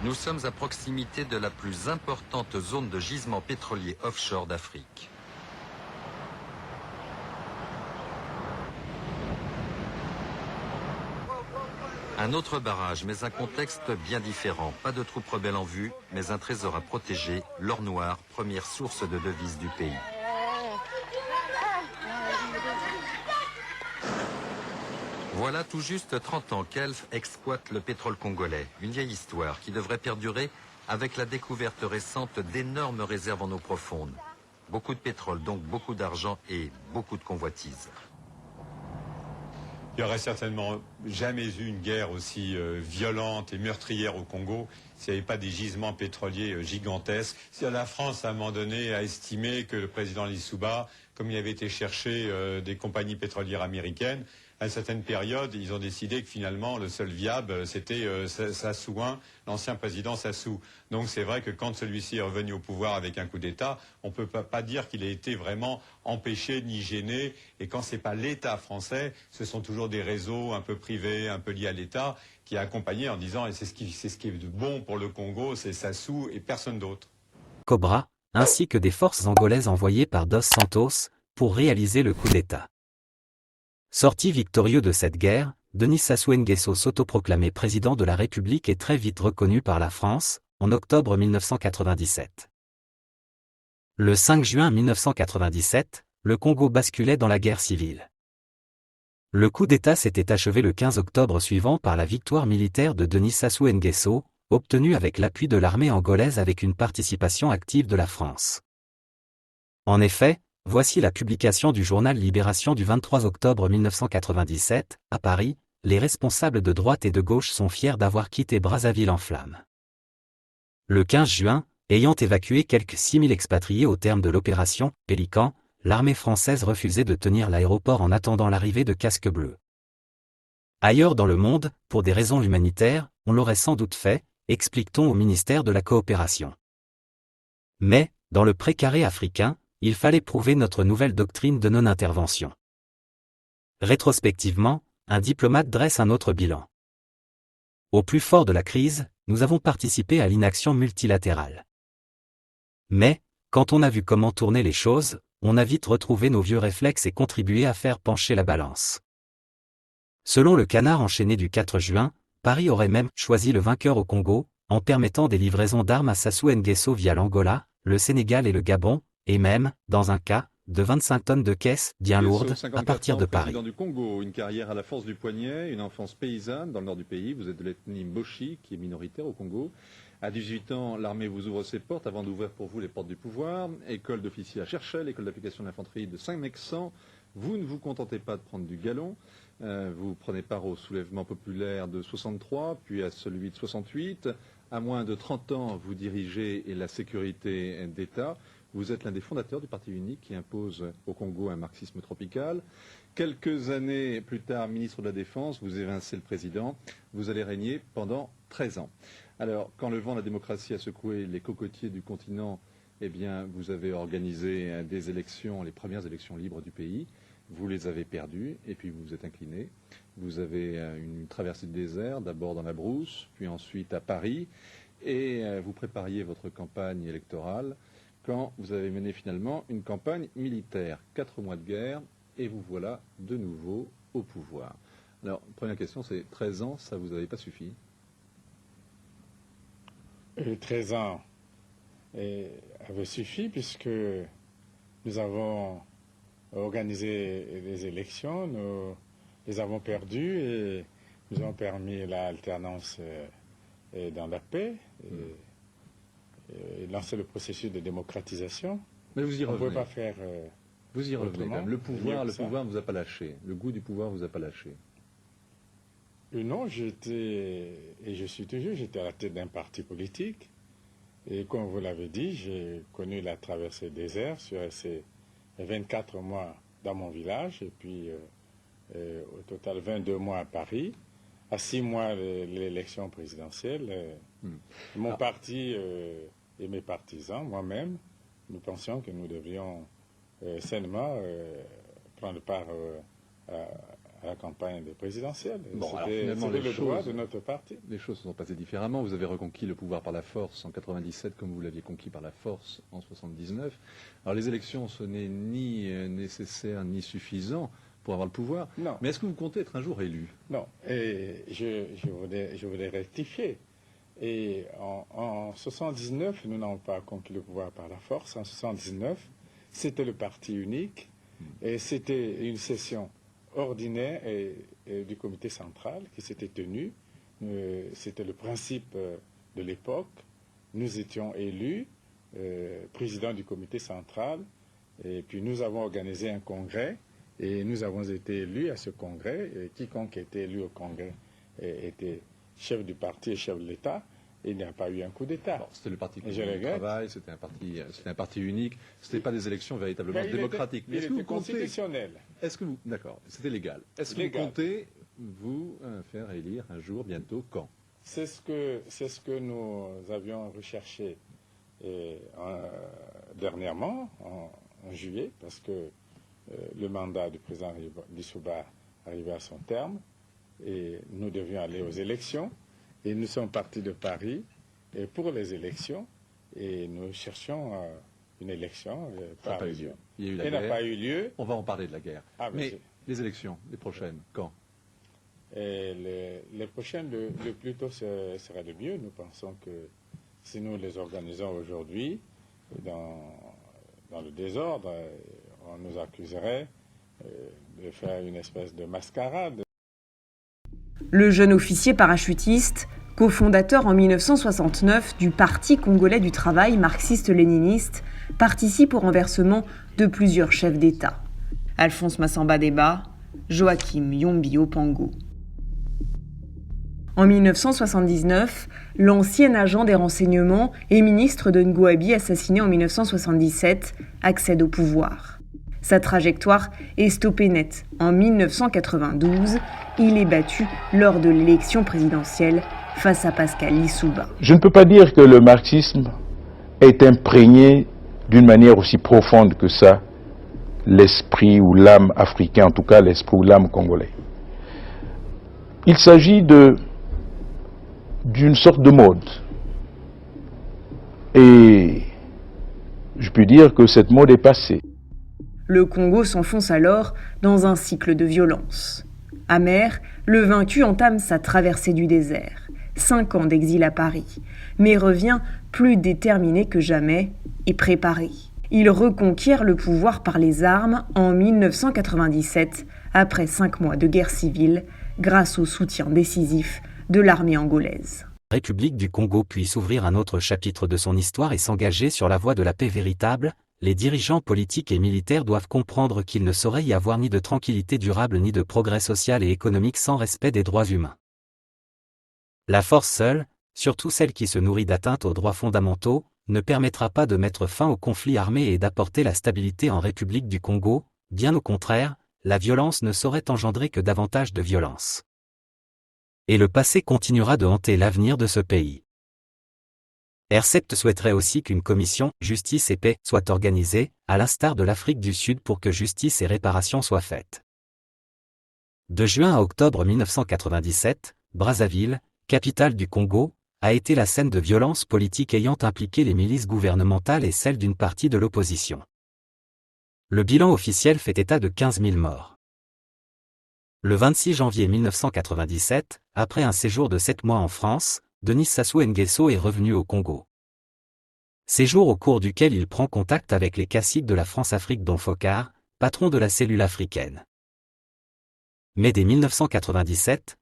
Nous sommes à proximité de la plus importante zone de gisement pétrolier offshore d'Afrique. Un autre barrage, mais un contexte bien différent. Pas de troupes rebelles en vue, mais un trésor à protéger, l'or noir, première source de devises du pays. Voilà tout juste 30 ans qu'Elf exploite le pétrole congolais. Une vieille histoire qui devrait perdurer avec la découverte récente d'énormes réserves en eau profonde. Beaucoup de pétrole, donc beaucoup d'argent et beaucoup de convoitises. Il n'y aurait certainement jamais eu une guerre aussi violente et meurtrière au Congo s'il n'y avait pas des gisements pétroliers gigantesques. Si la France, à un moment donné, a estimé que le président Lissouba, comme il avait été chercher des compagnies pétrolières américaines, à une certaine période, ils ont décidé que finalement, le seul viable, c'était Sassou 1, l'ancien président Sassou. Donc c'est vrai que quand celui-ci est revenu au pouvoir avec un coup d'État, on ne peut pas dire qu'il a été vraiment empêché ni gêné. Et quand ce n'est pas l'État français, ce sont toujours des réseaux un peu privés, un peu liés à l'État, qui a accompagné en disant, et c'est ce qui est bon pour le Congo, c'est Sassou et personne d'autre. Cobra, ainsi que des forces angolaises envoyées par Dos Santos, pour réaliser le coup d'État. Sorti victorieux de cette guerre, Denis Sassou Nguesso s'autoproclamé président de la République est très vite reconnu par la France, en octobre 1997. Le 5 juin 1997, le Congo basculait dans la guerre civile. Le coup d'État s'était achevé le 15 octobre suivant par la victoire militaire de Denis Sassou Nguesso, obtenue avec l'appui de l'armée angolaise avec une participation active de la France. En effet, voici la publication du journal Libération du 23 octobre 1997, à Paris, les responsables de droite et de gauche sont fiers d'avoir quitté Brazzaville en flammes. Le 15 juin, ayant évacué quelques 6000 expatriés au terme de l'opération Pélican, l'armée française refusait de tenir l'aéroport en attendant l'arrivée de casques bleus. Ailleurs dans le monde, pour des raisons humanitaires, on l'aurait sans doute fait, explique-t-on au ministère de la Coopération. Mais, dans le précaré africain, il fallait prouver notre nouvelle doctrine de non-intervention. Rétrospectivement, un diplomate dresse un autre bilan. Au plus fort de la crise, nous avons participé à l'inaction multilatérale. Mais, quand on a vu comment tourner les choses, on a vite retrouvé nos vieux réflexes et contribué à faire pencher la balance. Selon le Canard enchaîné du 4 juin, Paris aurait même choisi le vainqueur au Congo, en permettant des livraisons d'armes à Sassou Nguesso via l'Angola, le Sénégal et le Gabon, et même, dans un cas, de 25 tonnes de caisses bien lourdes, à partir de Paris. Président du Congo, une carrière à la force du poignet, une enfance paysanne dans le nord du pays. Vous êtes de l'ethnie Mboshi, qui est minoritaire au Congo. À 18 ans, l'armée vous ouvre ses portes avant d'ouvrir pour vous les portes du pouvoir. École d'officier à Cherchel, école d'application de l'infanterie de Saint-Mexan. Vous ne vous contentez pas de prendre du galon. Vous prenez part au soulèvement populaire de 63, puis à celui de 68. À moins de 30 ans, vous dirigez la sécurité d'État. Vous êtes l'un des fondateurs du Parti unique qui impose au Congo un marxisme tropical. Quelques années plus tard, ministre de la Défense, vous évincez le président. Vous allez régner pendant 13 ans. Alors, quand le vent de la démocratie a secoué les cocotiers du continent, eh bien, vous avez organisé des élections, les premières élections libres du pays. Vous les avez perdues et puis vous vous êtes incliné. Vous avez une traversée de désert, d'abord dans la brousse, puis ensuite à Paris. Et vous prépariez votre campagne électorale quand vous avez mené finalement une campagne militaire. 4 mois de guerre, et vous voilà de nouveau au pouvoir. Alors, première question, c'est 13 ans, ça vous avait pas suffi? 13 ans avait suffi puisque nous avons organisé les élections, nous les avons perdues et nous avons permis l'alternance dans la paix. Et lancer le processus de démocratisation. Mais vous y revenez. On ne pouvait pas faire vous y revenez. Le pouvoir ne vous a pas lâché. Le goût du pouvoir ne vous a pas lâché. Non, j'étais, et je suis toujours, j'étais à la tête d'un parti politique. Et comme vous l'avez dit, j'ai connu la traversée du désert sur ces 24 mois dans mon village, et puis au total 22 mois à Paris. À 6 mois de l'élection présidentielle, mon parti et mes partisans, moi-même, nous pensions que nous devrions sainement prendre part à la campagne présidentielle. Bon, c'était le droit de notre parti. Les choses se sont passées différemment. Vous avez reconquis le pouvoir par la force en 97 comme vous l'aviez conquis par la force en 79. Alors les élections, ce n'est ni nécessaire ni suffisant pour avoir le pouvoir. Non. Mais est-ce que vous comptez être un jour élu? Non. Et je voudrais rectifier. Et en 79, nous n'avons pas conquis le pouvoir par la force. En 79, c'était le parti unique et c'était une session ordinaire et du comité central qui s'était tenu. C'était le principe de l'époque. Nous étions élus président du comité central et puis nous avons organisé un congrès et nous avons été élus à ce congrès. Et quiconque était élu au congrès était chef du parti et chef de l'État. Il n'y a pas eu un coup d'État. Bon, c'était le parti du travail, c'était un parti unique. Ce n'était pas des élections véritablement démocratiques. Mais il était constitutionnel. D'accord, c'était légal. Est-ce que vous comptez vous faire élire un jour, bientôt, quand? C'est ce que nous avions recherché dernièrement, en juillet, parce que le mandat du président Lissouba arrivait à son terme et nous devions aller aux élections. Et nous sommes partis de Paris pour les élections et nous cherchions une élection. Ça n'a pas eu lieu. Il n'a pas eu lieu. On va en parler de la guerre. Mais les élections, les prochaines, quand? Les prochaines, le plus tôt sera le mieux. Nous pensons que si nous les organisons aujourd'hui, dans le désordre, on nous accuserait de faire une espèce de mascarade. Le jeune officier parachutiste, cofondateur en 1969 du Parti congolais du travail marxiste-léniniste, participe au renversement de plusieurs chefs d'État. Alphonse Massamba Deba, Joachim Yombi Opango. En 1979, l'ancien agent des renseignements et ministre de Ngouabi, assassiné en 1977, accède au pouvoir. Sa trajectoire est stoppée net. En 1992, il est battu lors de l'élection présidentielle face à Pascal Lissouba. Je ne peux pas dire que le marxisme est imprégné d'une manière aussi profonde que ça l'esprit ou l'âme africain, en tout cas l'esprit ou l'âme congolais. Il s'agit d'une sorte de mode. Et je peux dire que cette mode est passée. Le Congo s'enfonce alors dans un cycle de violence. Amer, le vaincu entame sa traversée du désert. 5 ans d'exil à Paris, mais revient plus déterminé que jamais et préparé. Il reconquiert le pouvoir par les armes en 1997, après 5 mois de guerre civile, grâce au soutien décisif de l'armée angolaise. La République du Congo puisse ouvrir un autre chapitre de son histoire et s'engager sur la voie de la paix véritable. Les dirigeants politiques et militaires doivent comprendre qu'il ne saurait y avoir ni de tranquillité durable ni de progrès social et économique sans respect des droits humains. La force seule, surtout celle qui se nourrit d'atteintes aux droits fondamentaux, ne permettra pas de mettre fin au conflit armé et d'apporter la stabilité en République du Congo, bien au contraire, la violence ne saurait engendrer que davantage de violence. Et le passé continuera de hanter l'avenir de ce pays. RCEP souhaiterait aussi qu'une commission « Justice et paix » soit organisée, à l'instar de l'Afrique du Sud pour que justice et réparation soient faites. De juin à octobre 1997, Brazzaville, capitale du Congo, a été la scène de violences politiques ayant impliqué les milices gouvernementales et celles d'une partie de l'opposition. Le bilan officiel fait état de 15 000 morts. Le 26 janvier 1997, après un séjour de 7 mois en France, Denis Sassou Nguesso est revenu au Congo. Séjour au cours duquel il prend contact avec les caciques de la France-Afrique dont Focard, patron de la cellule africaine. Mais dès 1997,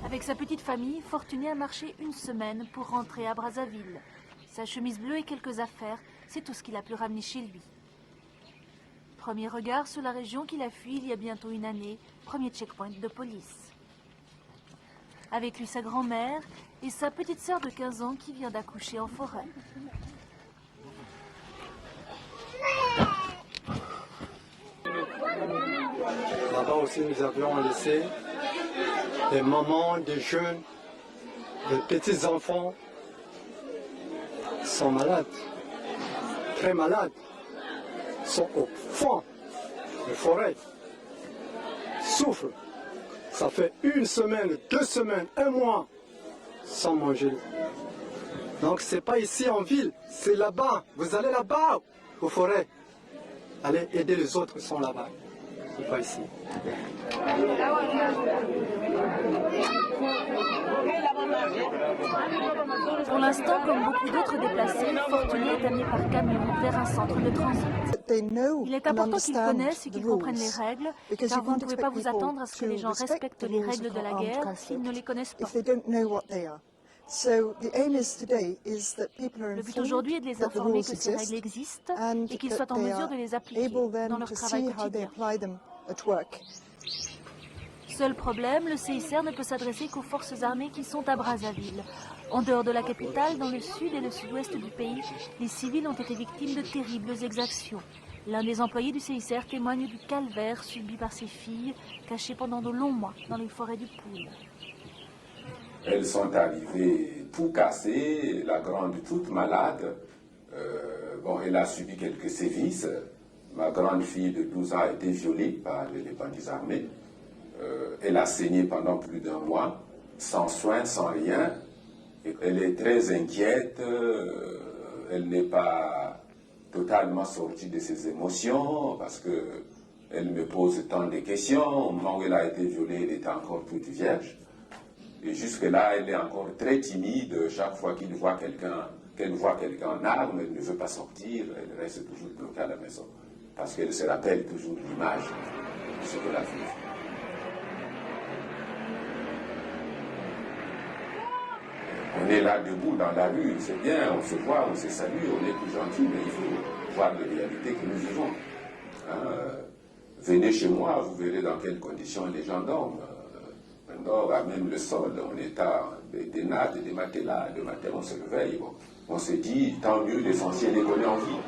Avec sa petite famille, Fortuné a marché une semaine pour rentrer à Brazzaville. Sa chemise bleue et quelques affaires, c'est tout ce qu'il a pu ramener chez lui. Premier regard sur la région qu'il a fui il y a bientôt une année, premier checkpoint de police. Avec lui sa grand-mère et sa petite sœur de 15 ans qui vient d'accoucher en forêt. aussi nous avions laissé des mamans, des jeunes, des petits-enfants sont malades, très malades, sont au fond de forêt, souffrent. Ça fait 1 semaine, 2 semaines, 1 mois sans manger. Donc c'est pas ici en ville, c'est là-bas. Vous allez là-bas, aux forêts. Allez aider les autres qui sont là-bas. C'est pas ici. Pour l'instant, comme beaucoup d'autres déplacés, Fortuné est amené par camion vers un centre de transit. Il est important qu'ils connaissent et qu'ils comprennent les règles, car vous ne pouvez pas vous attendre à ce que les gens respectent les règles de la guerre s'ils ne les connaissent pas. Le but aujourd'hui est de les informer que ces règles existent et qu'ils soient en mesure de les appliquer dans leur travail quotidien. Seul problème, le CICR ne peut s'adresser qu'aux forces armées qui sont à Brazzaville. En dehors de la capitale, dans le sud et le sud-ouest du pays, les civils ont été victimes de terribles exactions. L'un des employés du CICR témoigne du calvaire subi par ses filles, cachées pendant de longs mois dans les forêts du Poul. Elles sont arrivées tout cassées, la grande toute malade. Elle a subi quelques sévices. Ma grande fille de 12 ans a été violée par les bandits armés. Elle a saigné pendant plus d'1 mois, sans soins, sans rien. Elle est très inquiète, elle n'est pas totalement sortie de ses émotions parce qu'elle me pose tant de questions. Au moment où elle a été violée, elle était encore toute vierge. Et jusque-là, elle est encore très timide. Chaque fois qu'elle voit quelqu'un en armes, elle ne veut pas sortir, elle reste toujours bloquée à la maison. Parce qu'elle se rappelle toujours l'image de ce qu'elle a vu. On est là debout dans la rue, c'est bien, on se voit, on se salue, on est plus gentil, mais il faut voir les réalités que nous vivons. Venez chez moi, vous verrez dans quelles conditions les gens dorment. On dort à même le sol, on est à des nattes, des matelas. Le matin, on se réveille. Bon, on se dit, tant mieux, l'essentiel est qu'on est en vie.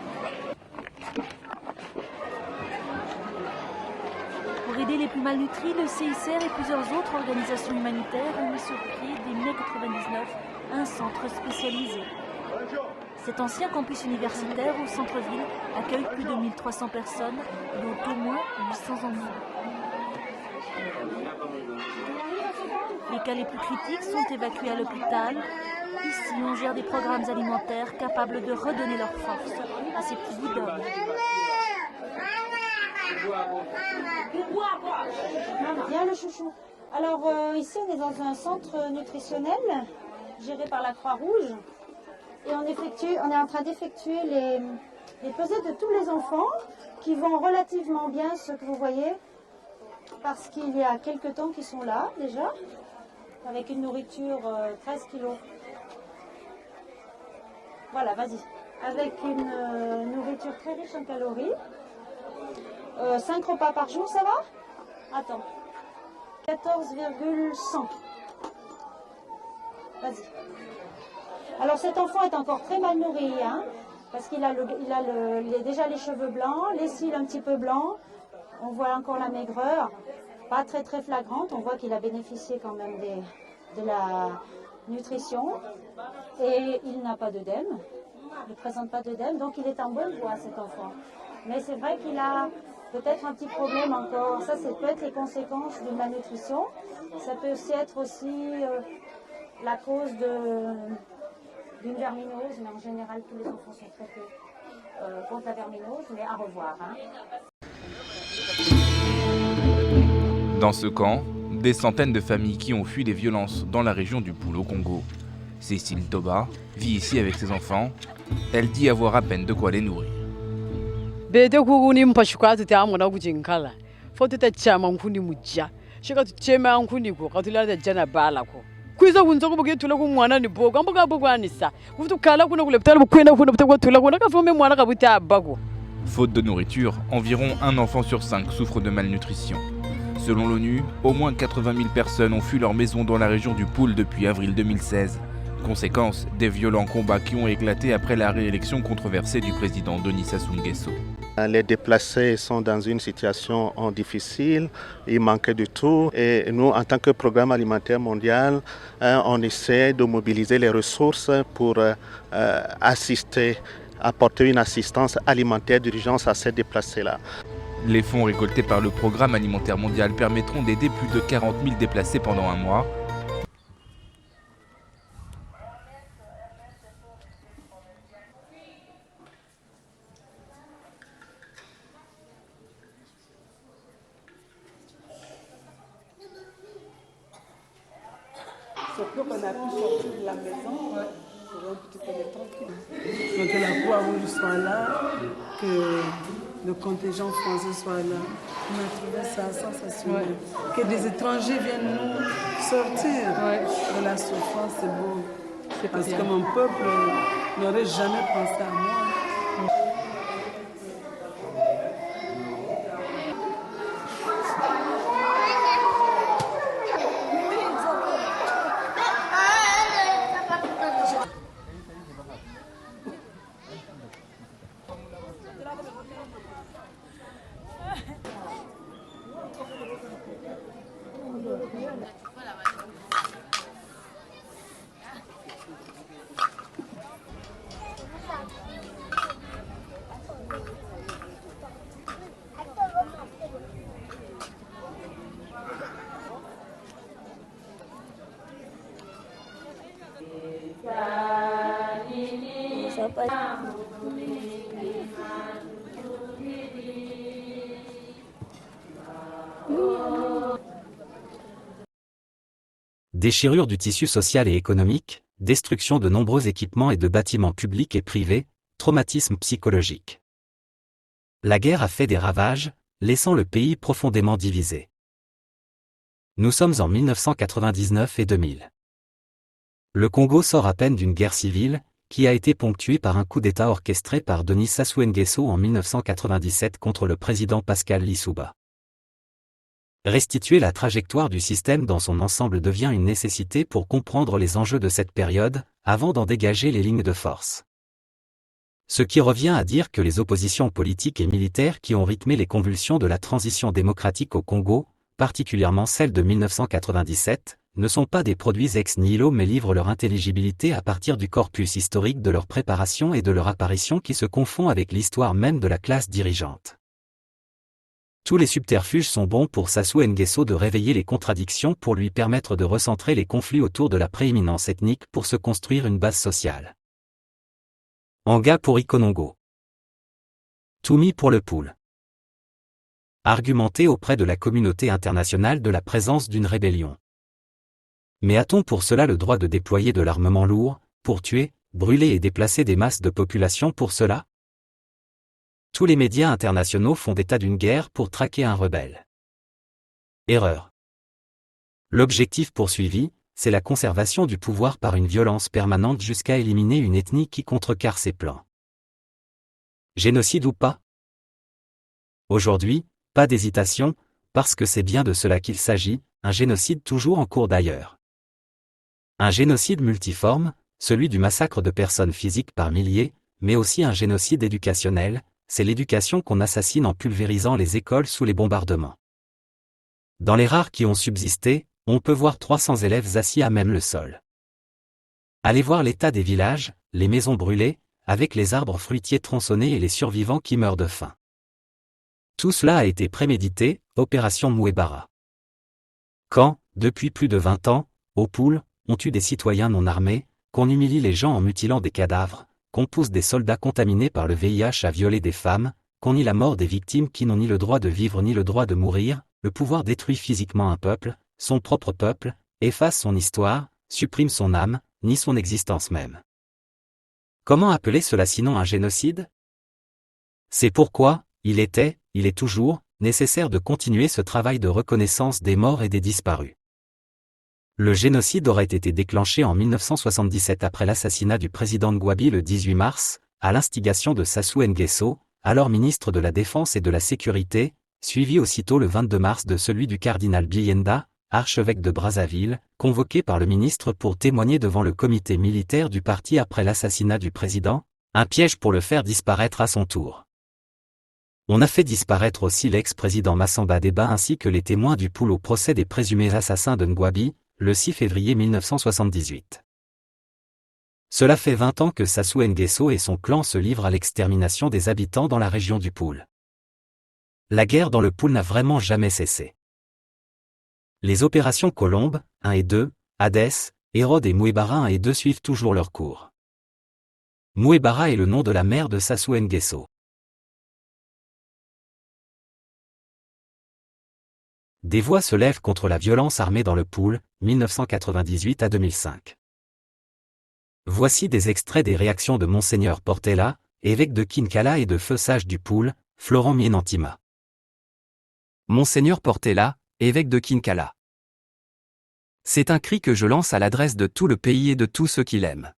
Pour aider les plus malnutris, le CICR et plusieurs autres organisations humanitaires ont mis sur pied dès mai 1999 un centre spécialisé. Cet ancien campus universitaire au centre-ville accueille plus de 1300 personnes, dont au moins 800 enfants. Les cas les plus critiques sont évacués à l'hôpital. Ici, on gère des programmes alimentaires capables de redonner leur force à ces petits bouts d'hommes. Viens le chouchou. Alors ici on est dans un centre nutritionnel géré par la Croix-Rouge et on est en train d'effectuer les pesées de tous les enfants qui vont relativement bien, ce que vous voyez, parce qu'il y a quelques temps qu'ils sont là déjà, avec une nourriture 13 kilos. Voilà, vas-y. Avec une nourriture très riche en calories. 5 repas par jour, ça va? Attends. 14,100. Vas-y. Alors cet enfant est encore très mal nourri, hein, parce qu'il a, déjà les cheveux blancs, les cils un petit peu blancs. On voit encore la maigreur, pas très très flagrante. On voit qu'il a bénéficié quand même de la nutrition. Et il n'a pas d'œdème, il ne présente pas d'œdème, donc il est en bonne voie cet enfant. Mais c'est vrai qu'il a peut-être un petit problème encore. Ça, peut être les conséquences d'une malnutrition. Ça peut aussi être la cause d'une verminose, mais en général, tous les enfants sont traités contre la verminose, mais à revoir. Hein. Dans ce camp, des centaines de familles qui ont fui des violences dans la région du Poul au Congo. Cécile Toba vit ici avec ses enfants. Elle dit avoir à peine de quoi les nourrir. Bede kuguni mpashukwa tuti amona kujinkala foto ta chama nkuni mujja shika tuchema nkuni ko katula ta jana bala ko kuiza kunza ko buke tula ku mwana ni boko amboka boko anisa kufutu kala kuna kuleptala bukwenda kuna butako tula kuna ka fome mwana ka buta abako. Faute de nourriture, environ un enfant sur 5 souffre de malnutrition. Selon l'ONU, au moins 80 000 personnes ont fui leur maison dans la région du Poul depuis avril 2016. Conséquence, des violents combats qui ont éclaté après la réélection controversée du président Denis Sassou Nguesso. Les déplacés sont dans une situation difficile, il manquait de tout et nous, en tant que programme alimentaire mondial, on essaie de mobiliser les ressources pour apporter une assistance alimentaire d'urgence à ces déplacés-là. Les fonds récoltés par le programme alimentaire mondial permettront d'aider plus de 40 000 déplacés pendant un mois. Surtout qu'on a pu sortir de la maison pour un petit peu de tranquille. Donc que la Croix-Rouge soit là, que le contingent français soit là. On a trouvé ça sensationnel. Ouais. Que des étrangers viennent nous sortir de la souffrance, c'est beau. Parce que mon peuple n'aurait jamais pensé à moi. Déchirure du tissu social et économique, destruction de nombreux équipements et de bâtiments publics et privés, traumatisme psychologique. La guerre a fait des ravages, laissant le pays profondément divisé. Nous sommes en 1999 et 2000. Le Congo sort à peine d'une guerre civile, qui a été ponctuée par un coup d'État orchestré par Denis Sassou Nguesso en 1997 contre le président Pascal Lissouba. Restituer la trajectoire du système dans son ensemble devient une nécessité pour comprendre les enjeux de cette période, avant d'en dégager les lignes de force. Ce qui revient à dire que les oppositions politiques et militaires qui ont rythmé les convulsions de la transition démocratique au Congo, particulièrement celle de 1997, ne sont pas des produits ex nihilo mais livrent leur intelligibilité à partir du corpus historique de leur préparation et de leur apparition qui se confond avec l'histoire même de la classe dirigeante. Tous les subterfuges sont bons pour Sassou Nguesso de réveiller les contradictions pour lui permettre de recentrer les conflits autour de la prééminence ethnique pour se construire une base sociale. Anga pour Ikonongo. Toumi pour le Poul. Argumenter auprès de la communauté internationale de la présence d'une rébellion. Mais a-t-on pour cela le droit de déployer de l'armement lourd, pour tuer, brûler et déplacer des masses de population pour cela ? Tous les médias internationaux font état d'une guerre pour traquer un rebelle. Erreur. L'objectif poursuivi, c'est la conservation du pouvoir par une violence permanente jusqu'à éliminer une ethnie qui contrecarre ses plans. Génocide ou pas ? Aujourd'hui, pas d'hésitation, parce que c'est bien de cela qu'il s'agit, un génocide toujours en cours d'ailleurs. Un génocide multiforme, celui du massacre de personnes physiques par milliers, mais aussi un génocide éducationnel, c'est l'éducation qu'on assassine en pulvérisant les écoles sous les bombardements. Dans les rares qui ont subsisté, on peut voir 300 élèves assis à même le sol. Allez voir l'état des villages, les maisons brûlées, avec les arbres fruitiers tronçonnés et les survivants qui meurent de faim. Tout cela a été prémédité, opération Mouébara. Quand, depuis plus de 20 ans, au Poul, on tue des citoyens non armés, qu'on humilie les gens en mutilant des cadavres, qu'on pousse des soldats contaminés par le VIH à violer des femmes, qu'on nie la mort des victimes qui n'ont ni le droit de vivre ni le droit de mourir, le pouvoir détruit physiquement un peuple, son propre peuple, efface son histoire, supprime son âme, nie son existence même. Comment appeler cela sinon un génocide ? C'est pourquoi, il est toujours, nécessaire de continuer ce travail de reconnaissance des morts et des disparus. Le génocide aurait été déclenché en 1977 après l'assassinat du président Ngouabi le 18 mars, à l'instigation de Sassou Nguesso, alors ministre de la Défense et de la Sécurité, suivi aussitôt le 22 mars de celui du cardinal Bienda, archevêque de Brazzaville, convoqué par le ministre pour témoigner devant le comité militaire du parti après l'assassinat du président, un piège pour le faire disparaître à son tour. On a fait disparaître aussi l'ex-président Massamba Deba ainsi que les témoins du pool au procès des présumés assassins de Ngouabi, le 6 février 1978. Cela fait 20 ans que Sassou Nguesso et son clan se livrent à l'extermination des habitants dans la région du Pool. La guerre dans le Pool n'a vraiment jamais cessé. Les opérations Colombe, 1 et 2, Hadès, Hérode et Mouébara 1 et 2 suivent toujours leur cours. Mouébara est le nom de la mère de Sassou Nguesso. Des voix se lèvent contre la violence armée dans le Pool, 1998 à 2005. Voici des extraits des réactions de Monseigneur Portela, évêque de Kinkala et de Feu Sage du Pool, Florent Mienantima. Monseigneur Portela, évêque de Kinkala. C'est un cri que je lance à l'adresse de tout le pays et de tous ceux qui l'aiment.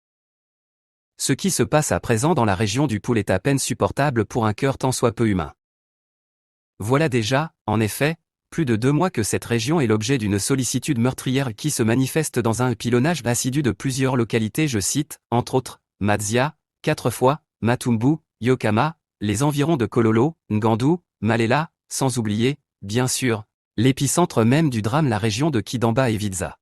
Ce qui se passe à présent dans la région du Pool est à peine supportable pour un cœur tant soit peu humain. Voilà déjà, en effet, plus de 2 mois que cette région est l'objet d'une sollicitude meurtrière qui se manifeste dans un pilonnage assidu de plusieurs localités, je cite, entre autres, Madzia, 4 fois, Matumbu, Yokama, les environs de Kololo, Ngandou, Malela, sans oublier, bien sûr, l'épicentre même du drame, la région de Kidamba et Vidza.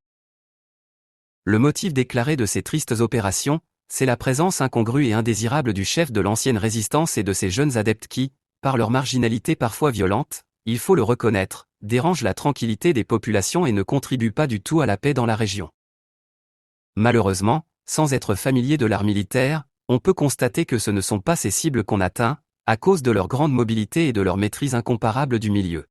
Le motif déclaré de ces tristes opérations, c'est la présence incongrue et indésirable du chef de l'ancienne résistance et de ses jeunes adeptes qui, par leur marginalité parfois violente, il faut le reconnaître, dérangent la tranquillité des populations et ne contribuent pas du tout à la paix dans la région. Malheureusement, sans être familier de l'art militaire, on peut constater que ce ne sont pas ces cibles qu'on atteint, à cause de leur grande mobilité et de leur maîtrise incomparable du milieu.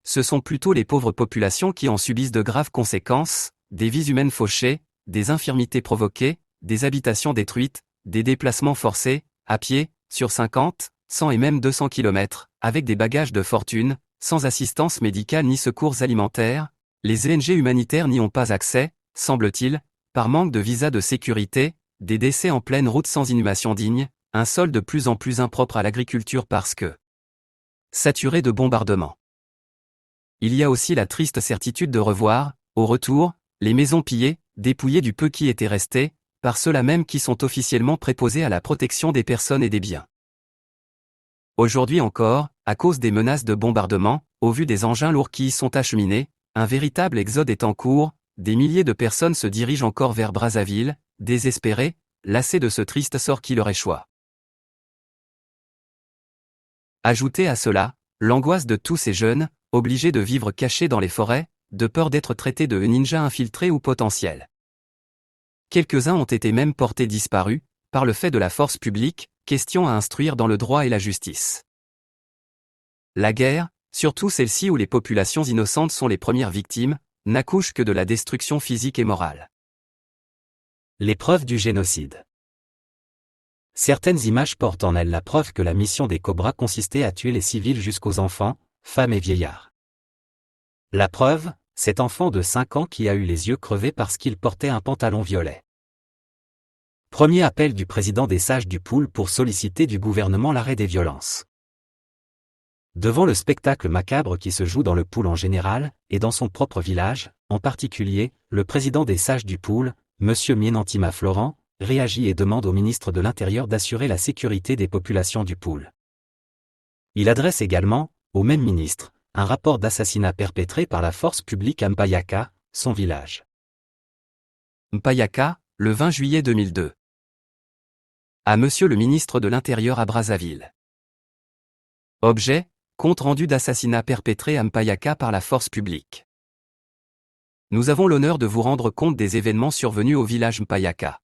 Ce sont plutôt les pauvres populations qui en subissent de graves conséquences, des vies humaines fauchées, des infirmités provoquées, des habitations détruites, des déplacements forcés, à pied, sur 50, 100 et même 200 km, avec des bagages de fortune, sans assistance médicale ni secours alimentaires, les ONG humanitaires n'y ont pas accès, semble-t-il, par manque de visa de sécurité, des décès en pleine route sans inhumation digne, un sol de plus en plus impropre à l'agriculture parce que saturé de bombardements. Il y a aussi la triste certitude de revoir, au retour, les maisons pillées, dépouillées du peu qui était resté, par ceux-là même qui sont officiellement préposés à la protection des personnes et des biens. Aujourd'hui encore, à cause des menaces de bombardement, au vu des engins lourds qui y sont acheminés, un véritable exode est en cours, des milliers de personnes se dirigent encore vers Brazzaville, désespérées, lassées de ce triste sort qui leur échoit. Ajoutez à cela, l'angoisse de tous ces jeunes, obligés de vivre cachés dans les forêts, de peur d'être traités de ninjas infiltrés ou potentiels. Quelques-uns ont été même portés disparus, par le fait de la force publique, question à instruire dans le droit et la justice. La guerre, surtout celle-ci où les populations innocentes sont les premières victimes, n'accouche que de la destruction physique et morale. Les preuves du génocide. Certaines images portent en elles la preuve que la mission des Cobras consistait à tuer les civils jusqu'aux enfants, femmes et vieillards. La preuve, cet enfant de 5 ans qui a eu les yeux crevés parce qu'il portait un pantalon violet. Premier appel du président des Sages du Pool pour solliciter du gouvernement l'arrêt des violences. Devant le spectacle macabre qui se joue dans le Pool en général, et dans son propre village, en particulier, le président des Sages du Pool, M. Mienantima Florent, réagit et demande au ministre de l'Intérieur d'assurer la sécurité des populations du Pool. Il adresse également, au même ministre, un rapport d'assassinat perpétré par la force publique à Mpayaka, son village. Mpayaka, le 20 juillet 2002. À Monsieur le ministre de l'Intérieur à Brazzaville. Objet, compte rendu d'assassinat perpétré à Mpayaka par la force publique. Nous avons l'honneur de vous rendre compte des événements survenus au village Mpayaka.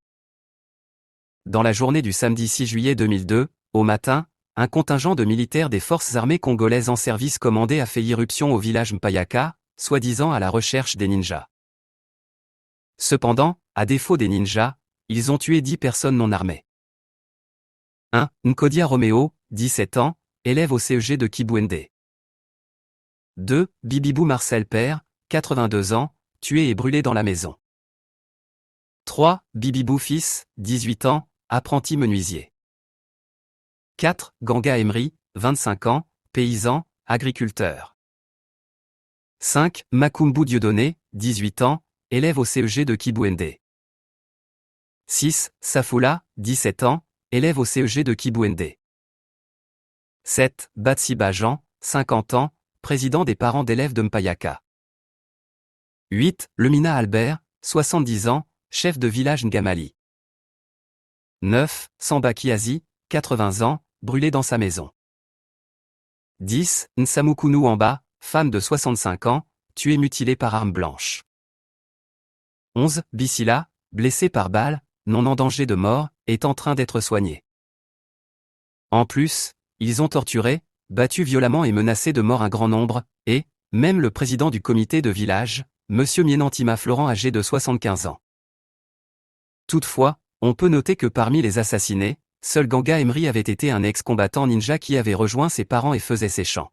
Dans la journée du samedi 6 juillet 2002, au matin, un contingent de militaires des forces armées congolaises en service commandé a fait irruption au village Mpayaka, soi-disant à la recherche des ninjas. Cependant, à défaut des ninjas, ils ont tué 10 personnes non armées. 1. Nkodia Roméo, 17 ans, élève au CEG de Kibouende. 2. Bibibou Marcel Père, 82 ans, tué et brûlé dans la maison. 3. Bibibou Fils, 18 ans, apprenti menuisier. 4. Ganga Emery, 25 ans, paysan, agriculteur. 5. Makumbu Dieudonné, 18 ans, élève au CEG de Kibouende. 6. Safoula, 17 ans, élève au CEG de Kibouende. 7. Batsiba Jean, 50 ans, président des parents d'élèves de Mpayaka. 8. Lemina Albert, 70 ans, chef de village Ngamali. 9. Samba Kiazi, 80 ans, brûlé dans sa maison. 10. Nsamukunu Amba, femme de 65 ans, tuée mutilée par arme blanche. 11. Bissila, blessé par balle, non en danger de mort, est en train d'être soigné. En plus, ils ont torturé, battu violemment et menacé de mort un grand nombre, et, même le président du comité de village, M. Mienantima Florent âgé de 75 ans. Toutefois, on peut noter que parmi les assassinés, seul Ganga Emery avait été un ex-combattant ninja qui avait rejoint ses parents et faisait ses chants.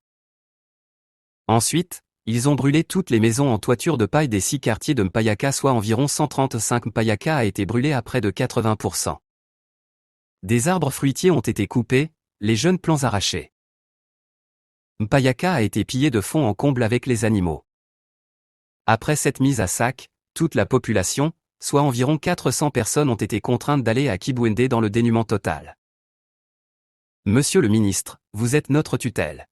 Ensuite, ils ont brûlé toutes les maisons en toiture de paille des 6 quartiers de Mpayaka, soit environ 135. Mpayaka a été brûlé à près de 80%. Des arbres fruitiers ont été coupés, les jeunes plants arrachés. Mpayaka a été pillé de fond en comble avec les animaux. Après cette mise à sac, toute la population, soit environ 400 personnes, ont été contraintes d'aller à Kibwende dans le dénuement total. Monsieur le ministre, vous êtes notre tutelle.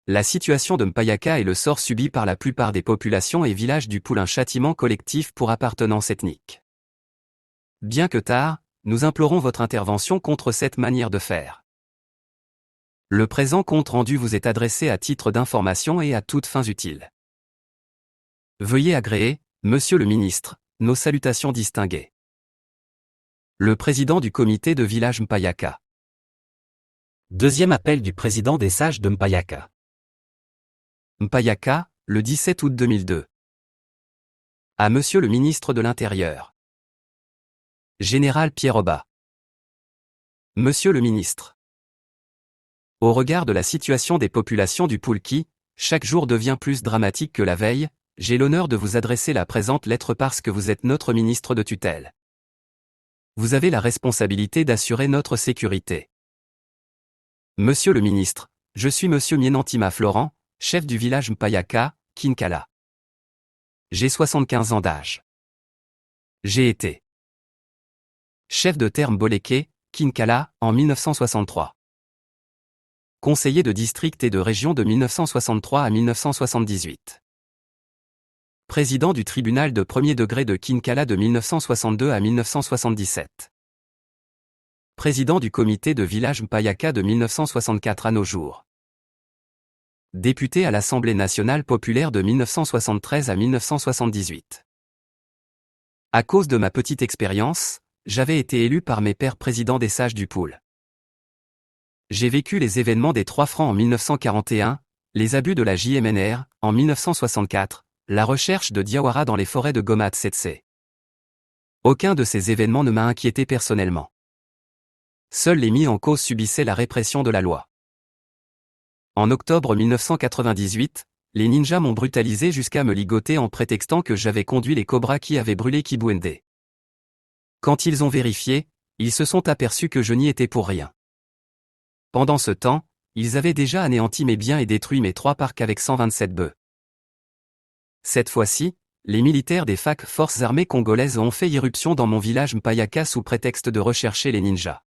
La situation de Mpayaka est le sort subi par la plupart des populations et villages du Poul, un châtiment collectif pour appartenance ethnique. Bien que tard, nous implorons votre intervention contre cette manière de faire. Le présent compte rendu vous est adressé à titre d'information et à toutes fins utiles. Veuillez agréer, Monsieur le ministre, nos salutations distinguées. Le président du comité de village Mpayaka. Deuxième appel du président des sages de Mpayaka. Mpayaka, le 17 août 2002. À Monsieur le ministre de l'Intérieur. Général Pierre Oba. Monsieur le ministre. Au regard de la situation des populations du Poul qui, chaque jour devient plus dramatique que la veille, j'ai l'honneur de vous adresser la présente lettre parce que vous êtes notre ministre de tutelle. Vous avez la responsabilité d'assurer notre sécurité. Monsieur le ministre, je suis Monsieur Mienantima Florent, chef du village Mpayaka, Kinkala. J'ai 75 ans d'âge. J'ai été chef de terme Boleke, Kinkala, en 1963. Conseiller de district et de région de 1963 à 1978. Président du tribunal de premier degré de Kinkala de 1962 à 1977. Président du comité de village Mpayaka de 1964 à nos jours. Député à l'Assemblée nationale populaire de 1973 à 1978. À cause de ma petite expérience, j'avais été élu par mes pairs présidents des sages du Poul. J'ai vécu les événements des 3 francs en 1941, les abus de la JMNR, en 1964, la recherche de Diawara dans les forêts de Gomat Setse. Aucun de ces événements ne m'a inquiété personnellement. Seuls les mis en cause subissaient la répression de la loi. En octobre 1998, les ninjas m'ont brutalisé jusqu'à me ligoter en prétextant que j'avais conduit les cobras qui avaient brûlé Kibwende. Quand ils ont vérifié, ils se sont aperçus que je n'y étais pour rien. Pendant ce temps, ils avaient déjà anéanti mes biens et détruit mes 3 parcs avec 127 bœufs. Cette fois-ci, les militaires des FAC Forces armées congolaises ont fait irruption dans mon village Mpayaka sous prétexte de rechercher les ninjas.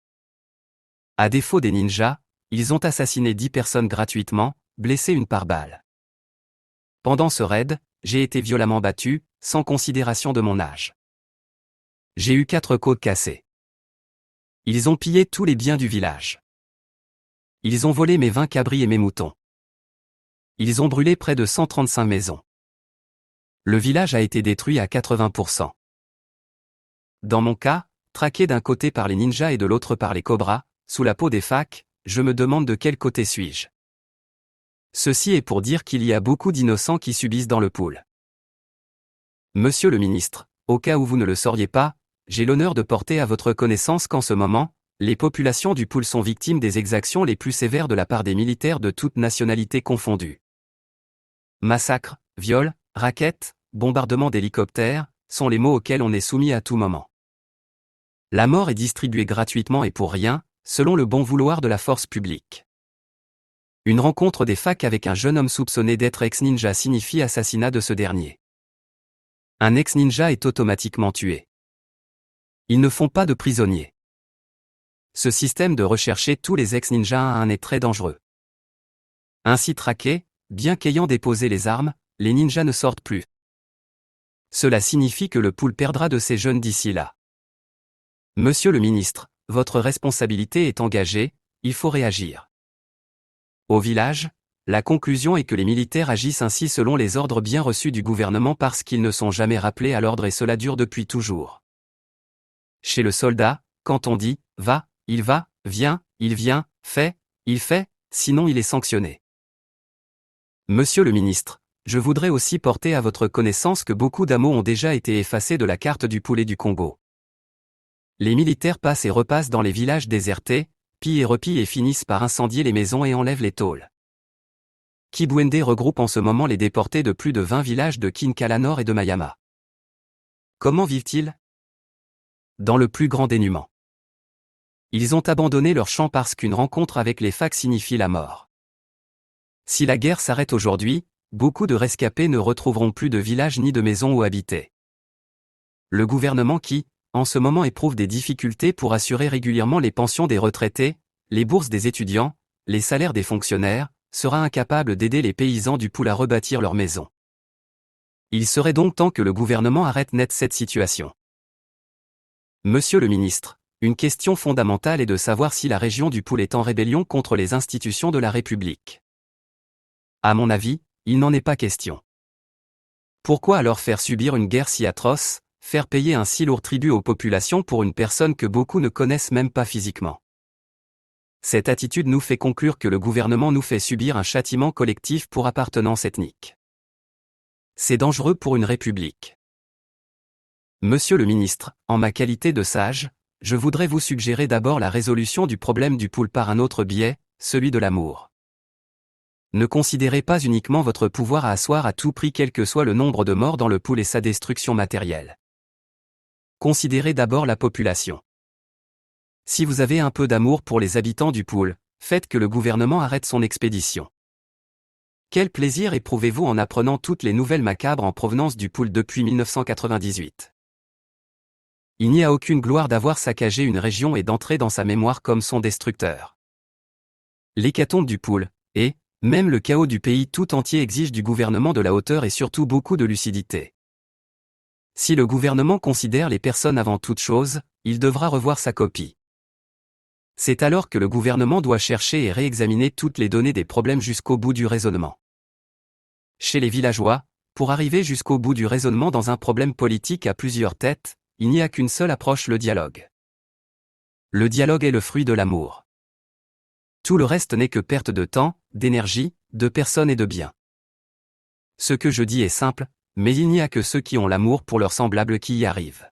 À défaut des ninjas, ils ont assassiné 10 personnes gratuitement, blessé une par balle. Pendant ce raid, j'ai été violemment battu, sans considération de mon âge. J'ai eu 4 côtes cassées. Ils ont pillé tous les biens du village. Ils ont volé mes 20 cabris et mes moutons. Ils ont brûlé près de 135 maisons. Le village a été détruit à 80%. Dans mon cas, traqué d'un côté par les ninjas et de l'autre par les cobras, sous la peau des FAC, je me demande de quel côté suis-je. Ceci est pour dire qu'il y a beaucoup d'innocents qui subissent dans le Poul. Monsieur le ministre, au cas où vous ne le sauriez pas, j'ai l'honneur de porter à votre connaissance qu'en ce moment, les populations du Poul sont victimes des exactions les plus sévères de la part des militaires de toutes nationalités confondues. Massacres, viols, rackets, bombardements d'hélicoptères, sont les mots auxquels on est soumis à tout moment. La mort est distribuée gratuitement et pour rien, selon le bon vouloir de la force publique. Une rencontre des FAC avec un jeune homme soupçonné d'être ex-ninja signifie assassinat de ce dernier. Un ex-ninja est automatiquement tué. Ils ne font pas de prisonniers. Ce système de rechercher tous les ex-ninjas a un nez très dangereux. Ainsi traqués, bien qu'ayant déposé les armes, les ninjas ne sortent plus. Cela signifie que le pool perdra de ses jeunes d'ici là. Monsieur le ministre, votre responsabilité est engagée, il faut réagir. Au village, la conclusion est que les militaires agissent ainsi selon les ordres bien reçus du gouvernement parce qu'ils ne sont jamais rappelés à l'ordre et cela dure depuis toujours. Chez le soldat, quand on dit « va », il va, vient, il vient, fait, il fait, sinon il est sanctionné. Monsieur le ministre, je voudrais aussi porter à votre connaissance que beaucoup d'hameaux ont déjà été effacés de la carte du poulet du Congo. Les militaires passent et repassent dans les villages désertés, pillent et repillent et finissent par incendier les maisons et enlèvent les tôles. Kibwende regroupe en ce moment les déportés de plus de 20 villages de Kinkala Nord et de Mayama. Comment vivent-ils? Dans le plus grand dénuement. Ils ont abandonné leur champ parce qu'une rencontre avec les FARC signifie la mort. Si la guerre s'arrête aujourd'hui, beaucoup de rescapés ne retrouveront plus de village ni de maison où habiter. Le gouvernement qui, en ce moment éprouve des difficultés pour assurer régulièrement les pensions des retraités, les bourses des étudiants, les salaires des fonctionnaires, sera incapable d'aider les paysans du Poul à rebâtir leur maison. Il serait donc temps que le gouvernement arrête net cette situation. Monsieur le ministre, une question fondamentale est de savoir si la région du Poul est en rébellion contre les institutions de la République. À mon avis, il n'en est pas question. Pourquoi alors faire subir une guerre si atroce, faire payer un si lourd tribut aux populations pour une personne que beaucoup ne connaissent même pas physiquement? Cette attitude nous fait conclure que le gouvernement nous fait subir un châtiment collectif pour appartenance ethnique. C'est dangereux pour une république. Monsieur le ministre, en ma qualité de sage, je voudrais vous suggérer d'abord la résolution du problème du Poul par un autre biais, celui de l'amour. Ne considérez pas uniquement votre pouvoir à asseoir à tout prix quel que soit le nombre de morts dans le Poul et sa destruction matérielle. Considérez d'abord la population. Si vous avez un peu d'amour pour les habitants du Poul, faites que le gouvernement arrête son expédition. Quel plaisir éprouvez-vous en apprenant toutes les nouvelles macabres en provenance du Poul depuis 1998? Il n'y a aucune gloire d'avoir saccagé une région et d'entrer dans sa mémoire comme son destructeur. L'hécatombe du Poul, et, même le chaos du pays tout entier exige du gouvernement de la hauteur et surtout beaucoup de lucidité. Si le gouvernement considère les personnes avant toute chose, il devra revoir sa copie. C'est alors que le gouvernement doit chercher et réexaminer toutes les données des problèmes jusqu'au bout du raisonnement. Chez les villageois, pour arriver jusqu'au bout du raisonnement dans un problème politique à plusieurs têtes, il n'y a qu'une seule approche, le dialogue. Le dialogue est le fruit de l'amour. Tout le reste n'est que perte de temps, d'énergie, de personnes et de biens. Ce que je dis est simple, mais il n'y a que ceux qui ont l'amour pour leurs semblables qui y arrivent.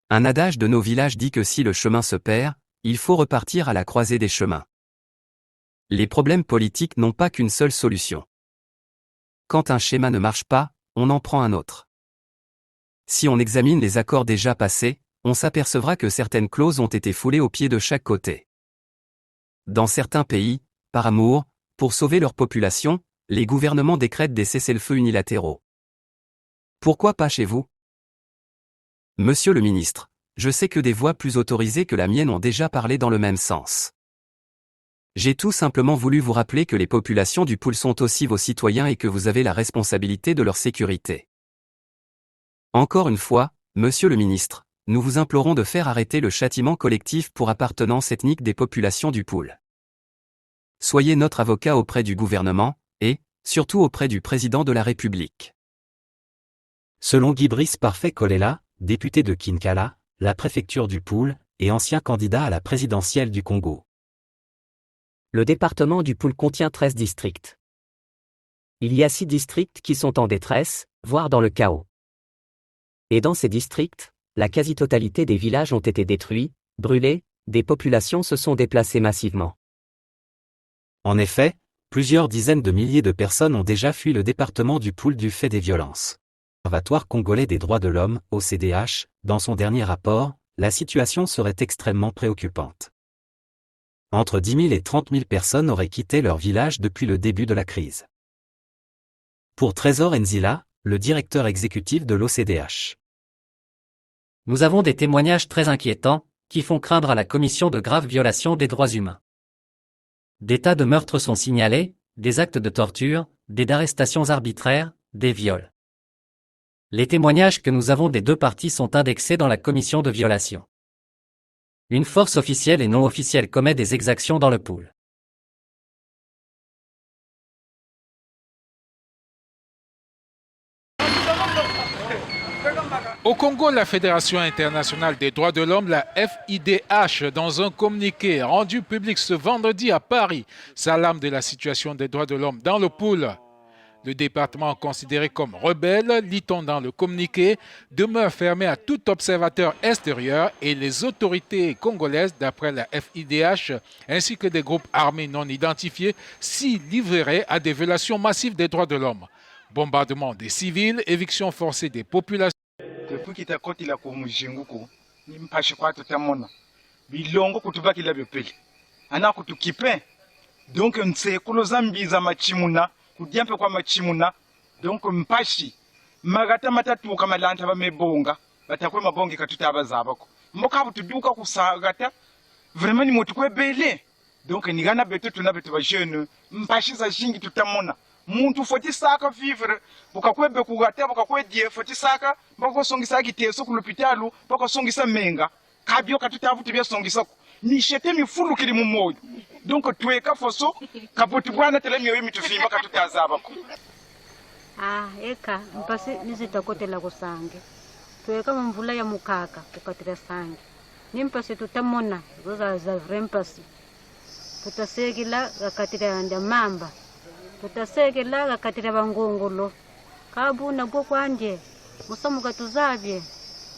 Un adage de nos villages dit que si le chemin se perd, il faut repartir à la croisée des chemins. Les problèmes politiques n'ont pas qu'une seule solution. Quand un schéma ne marche pas, on en prend un autre. Si on examine les accords déjà passés, on s'apercevra que certaines clauses ont été foulées aux pieds de chaque côté. Dans certains pays, par amour, pour sauver leur population, les gouvernements décrètent des cessez-le-feu unilatéraux. Pourquoi pas chez vous? Monsieur le ministre, je sais que des voix plus autorisées que la mienne ont déjà parlé dans le même sens. J'ai tout simplement voulu vous rappeler que les populations du Poul sont aussi vos citoyens et que vous avez la responsabilité de leur sécurité. Encore une fois, monsieur le ministre, nous vous implorons de faire arrêter le châtiment collectif pour appartenance ethnique des populations du Poul. Soyez notre avocat auprès du gouvernement, et, surtout auprès du président de la République. Selon Guy Brice Parfait Kolela, député de Kinkala, la préfecture du Poul, et ancien candidat à la présidentielle du Congo. Le département du Poul contient 13 districts. Il y a 6 districts qui sont en détresse, voire dans le chaos. Et dans ces districts, la quasi-totalité des villages ont été détruits, brûlés, des populations se sont déplacées massivement. En effet, plusieurs dizaines de milliers de personnes ont déjà fui le département du Poul du fait des violences. L'Observatoire congolais des droits de l'homme, OCDH, dans son dernier rapport, la situation serait extrêmement préoccupante. Entre 10 000 et 30 000 personnes auraient quitté leur village depuis le début de la crise. Pour Trésor Nzila, le directeur exécutif de l'OCDH. Nous avons des témoignages très inquiétants, qui font craindre à la commission de graves violations des droits humains. Des tas de meurtres sont signalés, des actes de torture, des arrestations arbitraires, des viols. Les témoignages que nous avons des deux parties sont indexés dans la commission de violation. Une force officielle et non officielle commet des exactions dans le pool. Au Congo, la Fédération internationale des droits de l'homme, la FIDH, dans un communiqué rendu public ce vendredi à Paris, s'alarme de la situation des droits de l'homme dans le pool. Le département considéré comme rebelle, lit-on dans le communiqué, demeure fermé à tout observateur extérieur et les autorités congolaises, d'après la FIDH, ainsi que des groupes armés non identifiés, s'y livreraient à des violations massives des droits de l'homme. Bombardement des civils, éviction forcée des populations. Depuis kita koti la kumujinguko ni mpashi kwa tutamona bilongo kutubakila bepeli ana kutukipe donc nsekolo zambiza machimuna kudyampe kwa machimuna donc mpashi magata matatu kama lanta bamebonga batakwe mabonge katutaba zabako mboka butuduka kusagata vraiment ni motukwe bele donc nigana beto tuna beto ba jeune mpashi za jingi tutamona muntu foti saka vivre bukakwebe kugata bukakwedie foti saka bako songisa kiteso ku l'hôpitalu bako songisa menga kabyo katutavuti bya songisa ko ni shete mifulu kili mu moyo donc tweka foso kapoti bwana telemyo yimi tufimba katutazaba ko eka mpasi nizitakotela kusange tweka mvula ya mukaka kukatira sange nimpasi tutamona zoza za vrempasi tutasekila gakatira nda mamba tutasekela gakatira bangongolo kabuna bwo kwanje musamuka tuzabye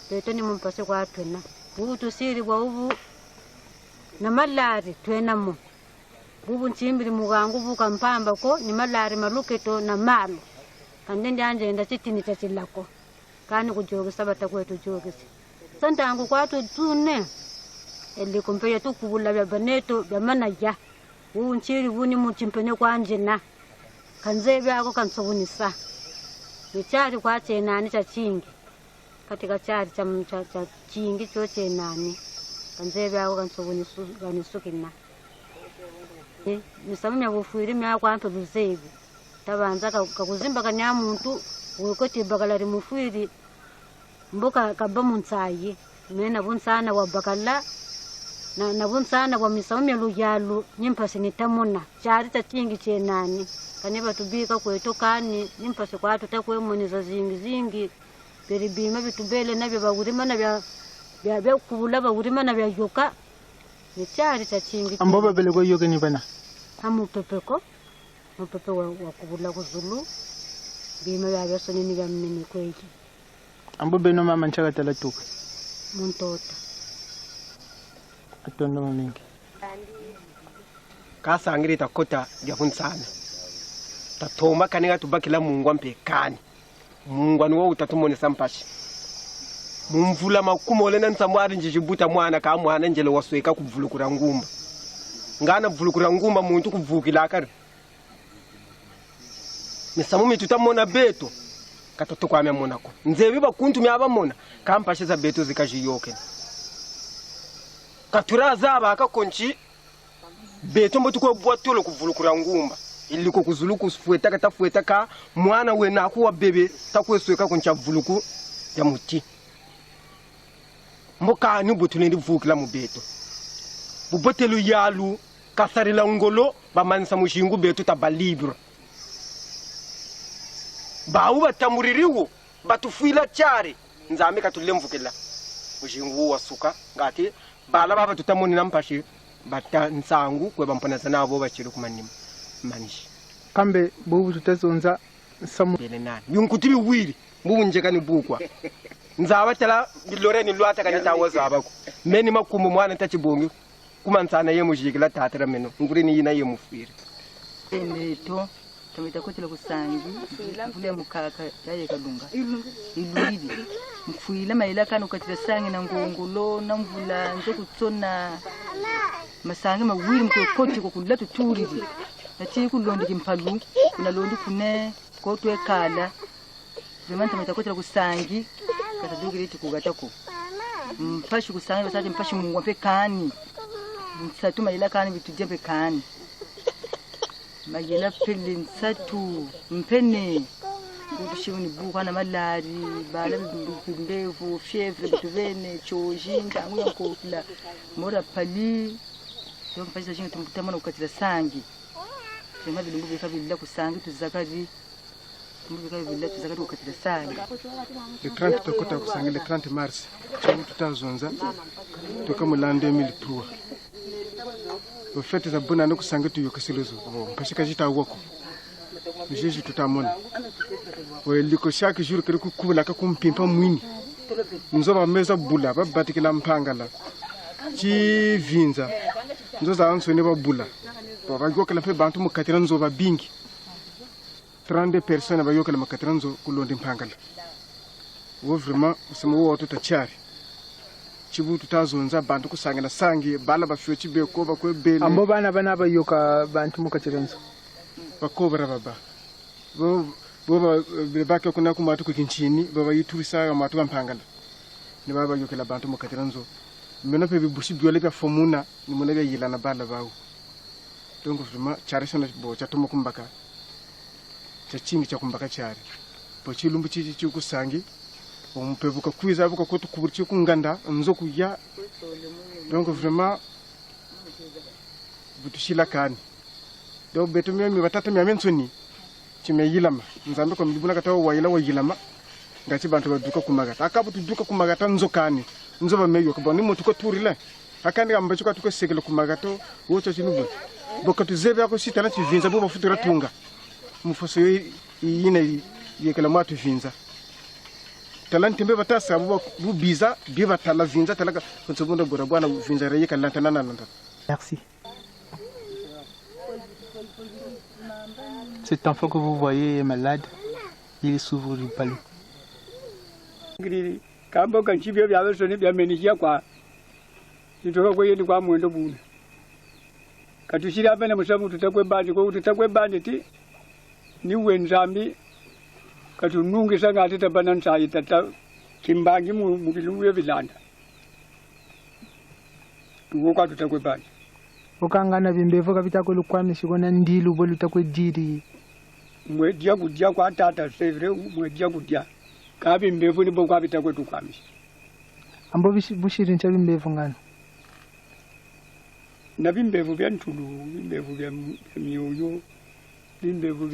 beto ni mumpase kwa twena butu siri bwa ubu na malari twenamo bubu nchimbiri mugangu buka mpamba ko ni malari maluketo na malo kandende anje nda chitini chachilako kani kujogisa batakwetu jogisi santangu kwatu tune eli kumpeya tukubula bya baneto bya manaja bubu nchiri buni muchimpene kwanje na kanzebe ako kansobunisa nichari kwa chenani cha chingi katika chari cha chingi cho chenani kanzebe ako kansobunisuganisukina nisamya bufuiri mya kwanto luzebi tabanza kakuzimba kanya muntu wekoti bakalari mufuiri mboka kaba munsayi mena bunsana wa bakala na bunsana wa misamya luyalu nyimpasi nitamona chari cha chingi chenani kaneba tubika kwetu kani nimpase kwatu takwemoniza zingi peribima bitubele nabyo bagurima nabya bya kubula bagurima nabya yoka ni cyari cyacingi ambo babele ko yoke ni bana amupepeko mupepe wa kubula kuzulu bima bya besoni ni bamene kweki ambo beno mama nchaka talatuka muntota atondo mamingi kasangire takota ya kunsana tatoma kanega tubakila mungwa mpekani mungwa niwo utatumonesa mpashi mumvula makumo lena nsamwari njijibuta mwana ka mwana njele wasweka kuvulukura ngumba ngana vulukura ngumba muntu kuvukila akari misamumi tutamona beto katoto kwa memonako nzebi bakuntu myabamona kampashi za beto zikajiyoke katuraza abakakonchi beto mbotu ko bwatolo kuvulukura ngumba iliko kuzuluku fueta katafueta ka mwana we na kuwa bebe takwesweka kuncha vuluku ya muti mboka ni butune ndi vukila mu beto bubotelu yalu kasarila ngolo bamanisa mushingu beto tabalibro bawu batamuririwo batufuila chare nzame katulemvukila mushingu wasuka ngati bala baba tutamoni nampashi bata nsangu kwe bamponeza nabo bachiri kumanima manishi kambe bubu tutazonza samu belenani yunkutiri wiri bubu njekani bukwa nzaba tala biloreni lwata kanita wazabako meni makumu mwana tachibongi kumansana yemu jigila tatara meno ngureni yina yemu firi emeto kamita kotela kusangi vule mukaka yaye kalunga ilulidi mfuila maila kanu katira sangi na ngongolo na mvula nzo kutsona masangi mawiri mkoti ko kulatu turidi nachi kulondi kimpalu kunalondi kune kotwe kala vimanta mita kotela kusangi katadugiriti kugatako mpashi kusanga basati mpashi mungu mpe kani nsatu mayila kani bitujja pe kani mayila pele nsatu mpene kutushoni buka na malari bala bimbevu fievre bituvene choji ntangu yankofula mora pali yo mpashi zinga tumutama ukatira sangi sema bilumbu bikabilla kusangi tuzakari Le 30 tokota kusangi le 30 mars chabu tutazonza toka mulande 2003 au fait za bona no kusangi tuyokesilozo mpashika jita woko jeje tutamona we liko chaque jour que kukula ka kumpimpa mwini nzoba meza bula babatikila mpangala chi vinza nzoza ansone ba bula baba gokela fe bantu mukatira nzoba bingi 32 personnes bayoka la makatranzo kulondi mpangala wo vraiment usimo wo tutachari chibu tutazonza bantu kusangana sangi bala bafyo chibe ko bakwe bele ambo bana bayoka bantu mukatranzo bakobra baba bo baka kuna kumatu kukinchini baba yitubisa amatu mpangala ni baba yokela bantu mukatranzo mena pe bibushi byole ka fomuna ni munaga yilana bala bawo donc vraiment charisona bo chatomo kumbaka chachingi chakumbaka chari po chilumbu chichi kusangi umpevuka kwiza buka kotu kuburchi kunganda nzoku ya donc vraiment butushila kani do beto mi batata mi amensoni chime yilama nzambe ko mbibuna katawo wayila wayilama ngachi bantu baduka kumagata akabutu duka kumagata nzokani nzoba meyo ko boni mutu ko turile akandi ambacho ka tuko sekelo kumagato wocho chinubu bokatu zebe ako sitana chivinza bo bafutura tunga mufoso yine yekela matu vinza talante mbe batasa bu biza biva tala vinza talaka nsubunda bora bwana vinza reyeka lantana nanda. Merci. Cet enfant que vous voyez est malade, il est souvent ripali. Ngiri kambo kanchibyo bya soni bya menijia kwa nitoka kwa yedi kwa mwendo bune katushira bene musabu tutakwe bandi ko tutakwe bandi ti ni wenzambi katunungi sanga atita banansa itata kimbangi mu biluwe bilanda tuwoka tutakwe bandi ukangana bimbevo kabitako lukwame shikona ndilu bolu takwe diri mwedia kudia kwa tata sevre mwedia kudia kabi mbevu ni bokwa bitakwe tukwame ambo bushiri ncha bimbevo ngana na bimbevu bya ntulu bimbevu bya mioyo bimbevu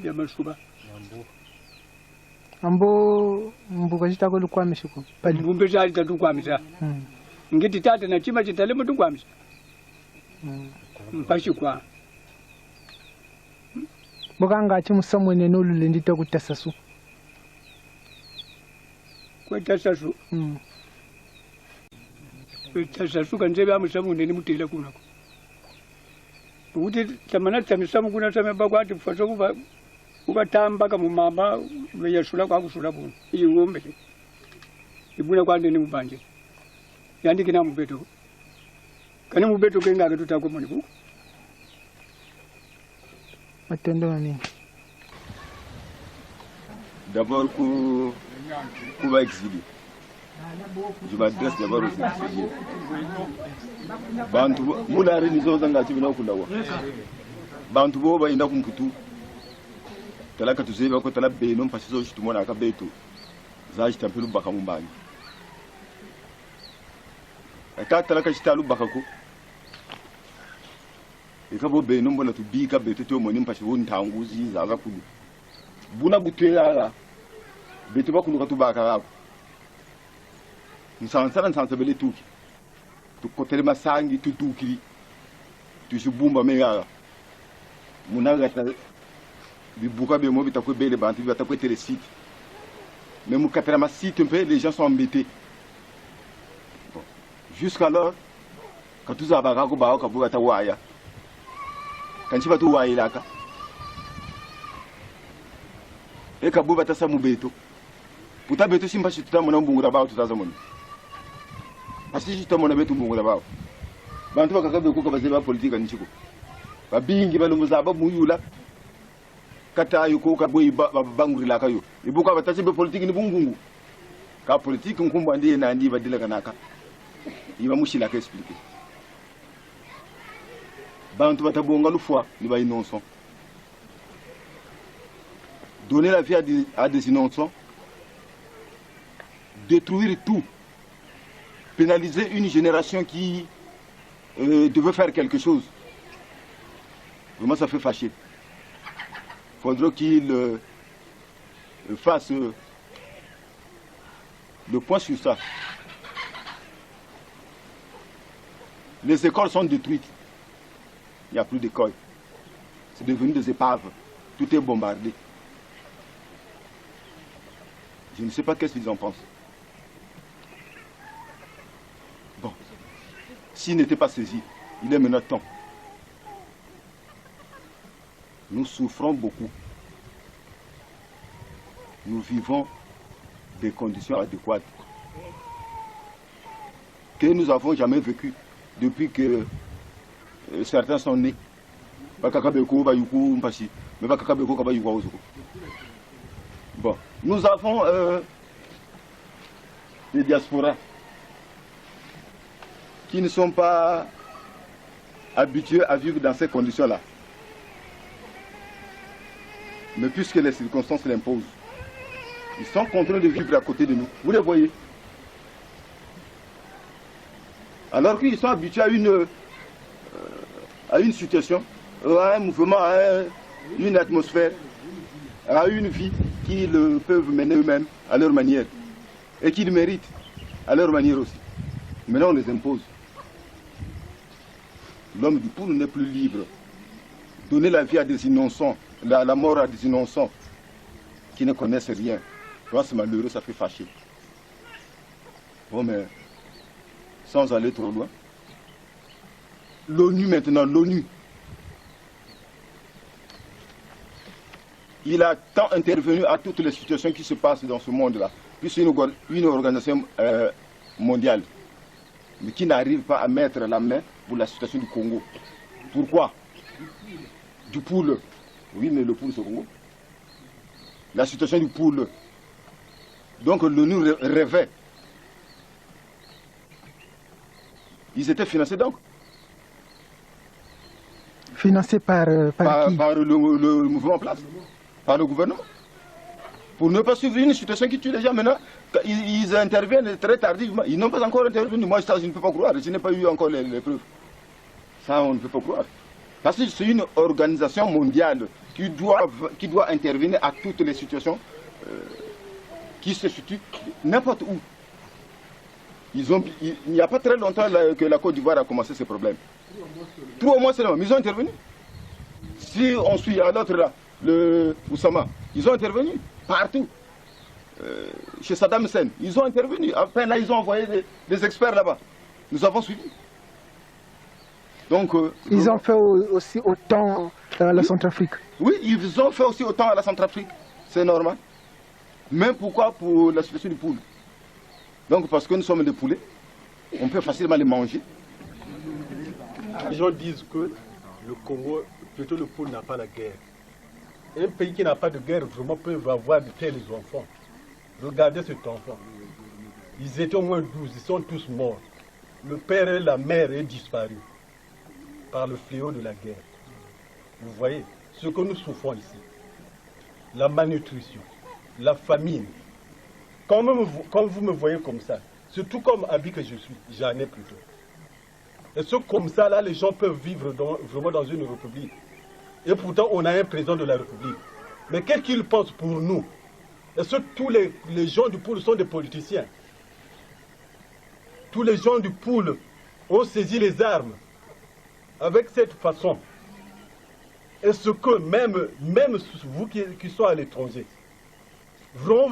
bya mashuba ambo mbuka chitako lukwamisha ko pali mbumbe jali tatukwamisha ngiti tata na chima chitalemo tukwamisha mpashi kwa bokanga chimusamwene nolule ndita kutasasu kwetasasu kwetasasu kanzebe amusamwene ni mutela kunako kuti tamana tamisamu kuna tameba kwati faso kuba tamba kama mama yashula kwa kusula bunu iyi ngombe ibuna kwande ni mubanje yandiki na mubeto kana mubeto kenga akatutakwe muni ku matendo nani d'abord kuba exilé je m'adresse d'abord aux exilés bantu mulari nizoza ngati bina kulawa bantu bo bayinda kumputu talaka tuzeba ko talabbe no mpasizo chitumona akabeto zaji tampilu baka mumbangi aka talaka chitalu baka ko ikabo be no mbona tubika beto to moni mpasi wontanguzi zaga kulu buna gutela beto bakulu katubaka rako nsansa bele tuki tukotele masangi tutukiri tushibumba megara munagata bibuka bemo bitakwe bele bantu bitakwe tele site mais mukatela ma site un peu les gens sont embêtés bon. Jusqu'alors quand tout ça va ko ba ko buga ta waya kan ci batu wayi laka e ka buba ta samu beto puta beto simba shi tutamona mbungura ba tutazamona asiji tutamona beto mbungura ba bantu bakakabe ko bazeba politika nchiko babingi balunguza babuyula kata yuko ka boyi bangurila kayo ibuka batache be politique ni bungungu Ka politique nkumbandi na ndi badila kanaka. Il va mouchila expliquer. Bantu batabonga le foi, ni ba innocent. Donner la vie à des innocents, détruire tout, pénaliser une génération qui devait faire quelque chose. Vraiment, ça fait fâcher. Il faudra qu'il fasse le point sur ça. Les écoles sont détruites. Il n'y a plus d'écoles. C'est devenu des épaves. Tout est bombardé. Je ne sais pas qu'est-ce qu'ils en pensent. Bon. S'ils n'étaient pas saisis, il est maintenant temps. Nous souffrons beaucoup. Nous vivons des conditions adéquates que nous n'avons jamais vécues depuis que certains sont nés. Bon, nous avons des diasporas qui ne sont pas habitués à vivre dans ces conditions-là. Mais puisque les circonstances l'imposent, ils sont contraints de vivre à côté de nous. Vous les voyez. Alors qu'ils sont habitués à une situation, à un mouvement, à une atmosphère, à une vie qu'ils peuvent mener eux-mêmes à leur manière et qu'ils méritent à leur manière aussi. Maintenant on les impose. L'homme du Poul n'est plus libre. Donner la vie à des innocents, la mort à des innocents qui ne connaissent rien. C'est malheureux, ça fait fâcher. Bon, mais sans aller trop loin. L'ONU maintenant, l'ONU. Il a tant intervenu à toutes les situations qui se passent dans ce monde-là. Puis c'est une organisation mondiale, mais qui n'arrive pas à mettre la main pour la situation du Congo. Pourquoi? Du Poul. Oui, mais le Poul, c'est le Congo. La situation du Poul. Donc l'ONU rêvait. Ils étaient financés donc. Financés par qui? Par le mouvement en place, par le gouvernement. Pour ne pas suivre une situation qui tue les gens maintenant, ils interviennent très tardivement. Ils n'ont pas encore intervenu. Moi, ça, je ne peux pas croire. Je n'ai pas eu encore les preuves. Ça, on ne peut pas croire. Parce que c'est une organisation mondiale qui doit intervenir à toutes les situations qui se situent n'importe où. Il n'y a pas très longtemps que la Côte d'Ivoire a commencé ces problèmes. 3 mois seulement, mais ils ont intervenu. Si on suit à l'autre là, le Oussama, ils ont intervenu partout. Chez Saddam Hussein, ils ont intervenu. Après là, ils ont envoyé des experts là-bas. Nous avons suivi. Donc, ils ont fait aussi autant à la Centrafrique. Oui, ils ont fait aussi autant à la Centrafrique. C'est normal. Mais pourquoi pour la situation du Poul? Donc parce que nous sommes des poulets, on peut facilement les manger. Les gens disent que le Congo, plutôt le Poul n'a pas la guerre. Un pays qui n'a pas de guerre, vraiment, peut avoir de tels enfants. Regardez cet enfant. Ils étaient au moins 12, ils sont tous morts. Le père et la mère est disparu par le fléau de la guerre. Vous voyez ce que nous souffrons ici. La malnutrition, la famine. Quand vous me voyez comme ça, c'est tout comme habit que je suis, j'en ai plutôt. Et ce comme ça, là, les gens peuvent vivre vraiment dans une république. Et pourtant, on a un président de la République. Mais qu'est-ce qu'il pense pour nous? Est-ce que tous les gens du Poul sont des politiciens? Tous les gens du Poul ont saisi les armes avec cette façon. Est-ce que même vous qui sont à l'étranger, vraiment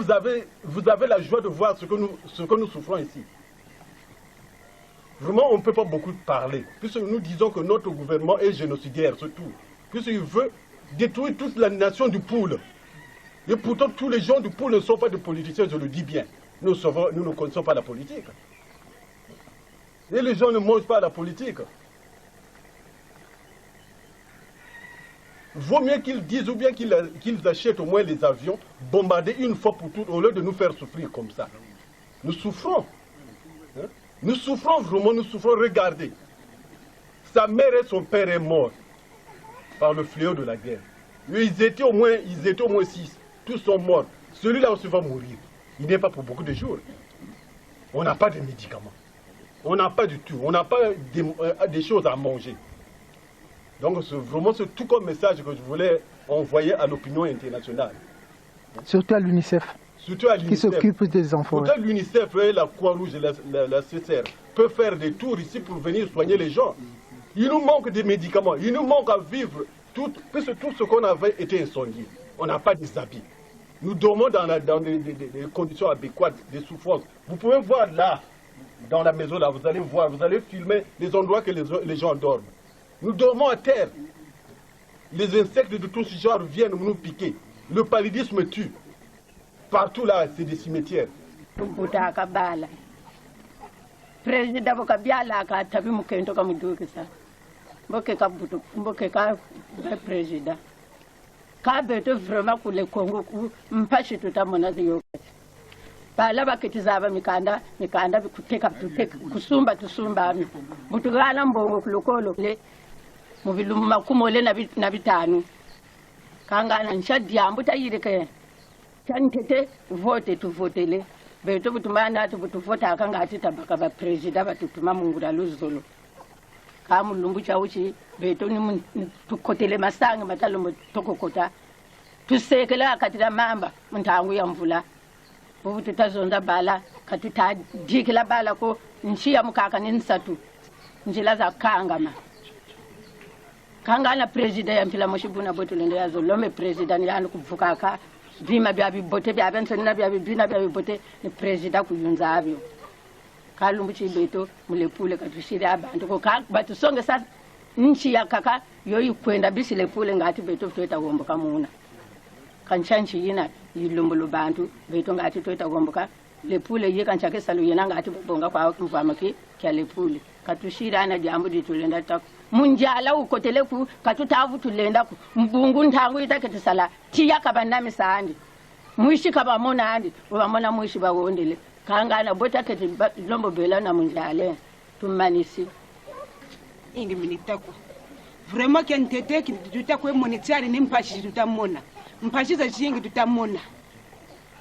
vous avez la joie de voir ce que nous souffrons ici? Vraiment, on ne peut pas beaucoup parler, puisque nous disons que notre gouvernement est génocidaire, c'est tout. Puisqu'il veut détruire toute la nation du Poul. Et pourtant, tous les gens du Poul ne sont pas des politiciens, je le dis bien. Nous ne connaissons pas la politique. Et les gens ne mangent pas la politique. Vaut mieux qu'ils disent ou bien qu'ils achètent au moins les avions, bombardés une fois pour toutes, au lieu de nous faire souffrir comme ça. Nous souffrons. Nous souffrons vraiment, nous souffrons. Regardez. Sa mère et son père est mort par le fléau de la guerre. Ils étaient au moins 6. Tous sont morts. Celui-là aussi va mourir. Il n'est pas pour beaucoup de jours. On n'a pas de médicaments. On n'a pas du tout. On n'a pas des choses à manger. Donc c'est tout comme message que je voulais envoyer à l'opinion internationale. Surtout à l'UNICEF. Qui s'occupe des enfants. Pourtant l'UNICEF et la Croix-Rouge et la CCR peuvent faire des tours ici pour venir soigner les gens. Il nous manque des médicaments. Il nous manque à vivre. Puisque tout ce qu'on avait été incendié. On n'a pas des habits. Nous dormons dans des conditions adéquates, des souffrances. Vous pouvez voir là, dans la maison, là, vous allez voir, vous allez filmer les endroits que les gens dorment. Nous dormons à terre. Les insectes de tout ce genre viennent nous piquer. Le paludisme tue. Partout là, c'est des cimetières. Président. Kabeto vraiment pour le Congo mpashi tutamona ziyo. Bala bakitizaba mikanda kuteka kusumba tusumbami. Mutugala mbongo kulokolo le muviluma kumole na bitanu. Kangana nshadi ambuta yireke. Chantete vote tu votele. Beto butumana tu butuvota akanga atitabaka ba president batutuma mungura luzolo. Kamu lumbu chauchi beto ni tukotele masangi matalo tokokota tusekela katira mamba muntangu ya mvula ubu tutazonda bala katuta dikila bala ko nchiya mukaka ni nsatu njila za kangama kangana president ya mpila moshibuna boto lende yazo lome president ya kuvuka ka vima bya bibote bya benso na bya bibina bya bibote ni president kuyunza abyo kalumbu chibeto mulepule katushira abantu ko batu songe sa nchi ya kaka yoyi kwenda bisi lepule ngati beto tweta gomboka muna kanchanchi yina yilumbulu bantu beto ngati tweta gomboka lepule yi kanchake salu yina ngati bonga kwa kumvama ki kya lepule katushira na jambo ditulenda ta munjala ukotele ku katutavu tulenda ku mbungu ntangu itakete sala tiya kabanami sandi muishi kabamona andi ubamona muishi bawondele kangana bota kete lombo bela na munjale tumanisi ingi minitako vraiment que ntete ki tutakwe monetiari ni mpashi tutamona mpashi za jingi tutamona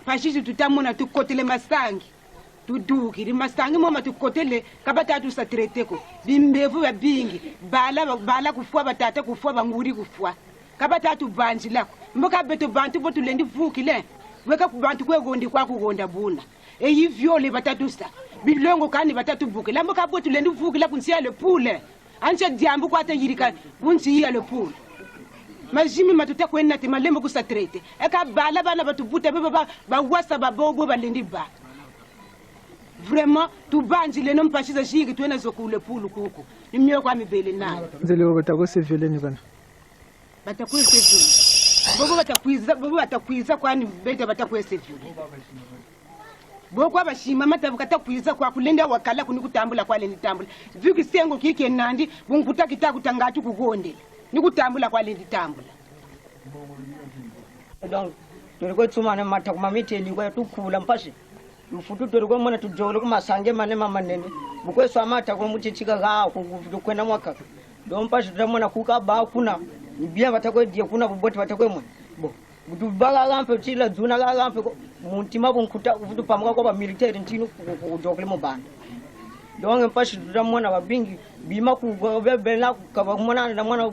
mpashi tutamona tukotele masangi tudukiri masangi mama tukotele kabata tu satreteko bimbevu babingi bala kufua batata kufua banguri kufua kabata tu banji lako mboka beto bantu botu lendi vukile weka kubantu kwegondi kwa kugonda buna eyivyole batatusa bilongo kani batatu bukile mboka botu lendi vukile kunsia le poule anche diambu kwa ta yirika bunsi ya le poule majimi matuta kwenda te malembo ku satrete eka bala bana batubuta ba wasa babobo balendi ba vraiment tubanji le nom pashiza shiki twena zokule poule kuku nimyo kwa mibele nayo nzele batako se viole ni bana batakwese viole bobo batakwiza kwani beta batakwese viole boko abashima matavu katakwiza kwa kulenda wakala kuni kutambula kwa lendi tambula viki sengo kike nandi bunguta kitakuta ngati kugonde ni kutambula kwa lendi tambula donc toriko tsumana mata kuma miteli kwa tukula mpashi mfutu toriko mona tujolo kuma sange mane mama nene bukwe swamata kwa mutichika ga kwenda mwaka donc mpashi tutamona kuka ba kuna bia batakwe die kuna bubote batakwe mwe bo butubaga gampe chila zuna ga gampe muntima bunkuta uvutu pamuka kwa military ntino kujokle mo banda donc mpashi tutamona babingi bima ku bebela kaba mona na mona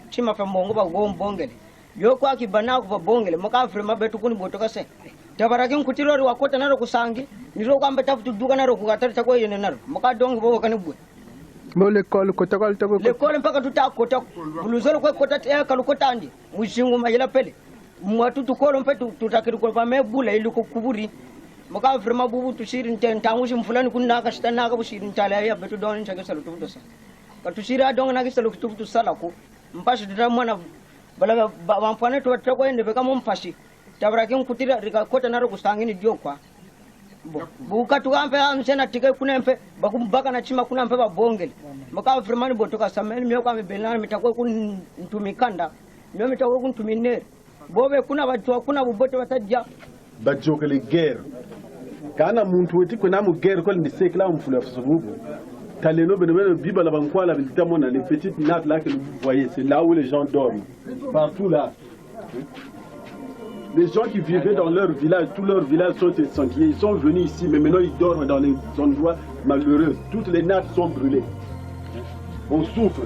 chima fa mbongo ba gombongele yo kwa kibana ku babongele maka frema betu kuni botoka se tabaraki nkutirori wakota naro kusangi niro kwamba tafutu duka naro kukatari takwe yene naro maka dongo bo kanibwe bo l'école kota kwa litako l'école mpaka tutakota buluzolo kwa kota kalukota andi mushingu majela pele mwatu tukolo mpe tutakiri kwa pamebula ili kukuburi maka frema bubu tushiri ntangushi mfulani kunna akashitana akabushiri ntala ya betu don nchake salo tufutosa katushira dongo nakisalo tufutu sala ko mpashi tutamwana bala bampane tutakwa ende beka mompashi tabaraki nkutira rikakota naro kusangini diokwa buka tukampe amsena tike kunempe bakumbaka na chima kunampe babongele maka frema ni botoka sameni myo kwa mibelana mitakwe kuntumikanda myo mitakwe kuntuminere bobe kuna watu kuna bubote watajja bajokele guerre kana muntu weti kuna mu guerre ko ni sekla mu fula fusubu taleno beno biba la bankwala bitamona les petites nattes là que vous voyez, c'est là où les gens dorment partout là. Les gens qui vivaient dans leur village, tous leurs villages sont incendiés, ils sont venus ici, mais maintenant ils dorment dans les endroits malheureux. Toutes les nattes sont brûlées. On souffre.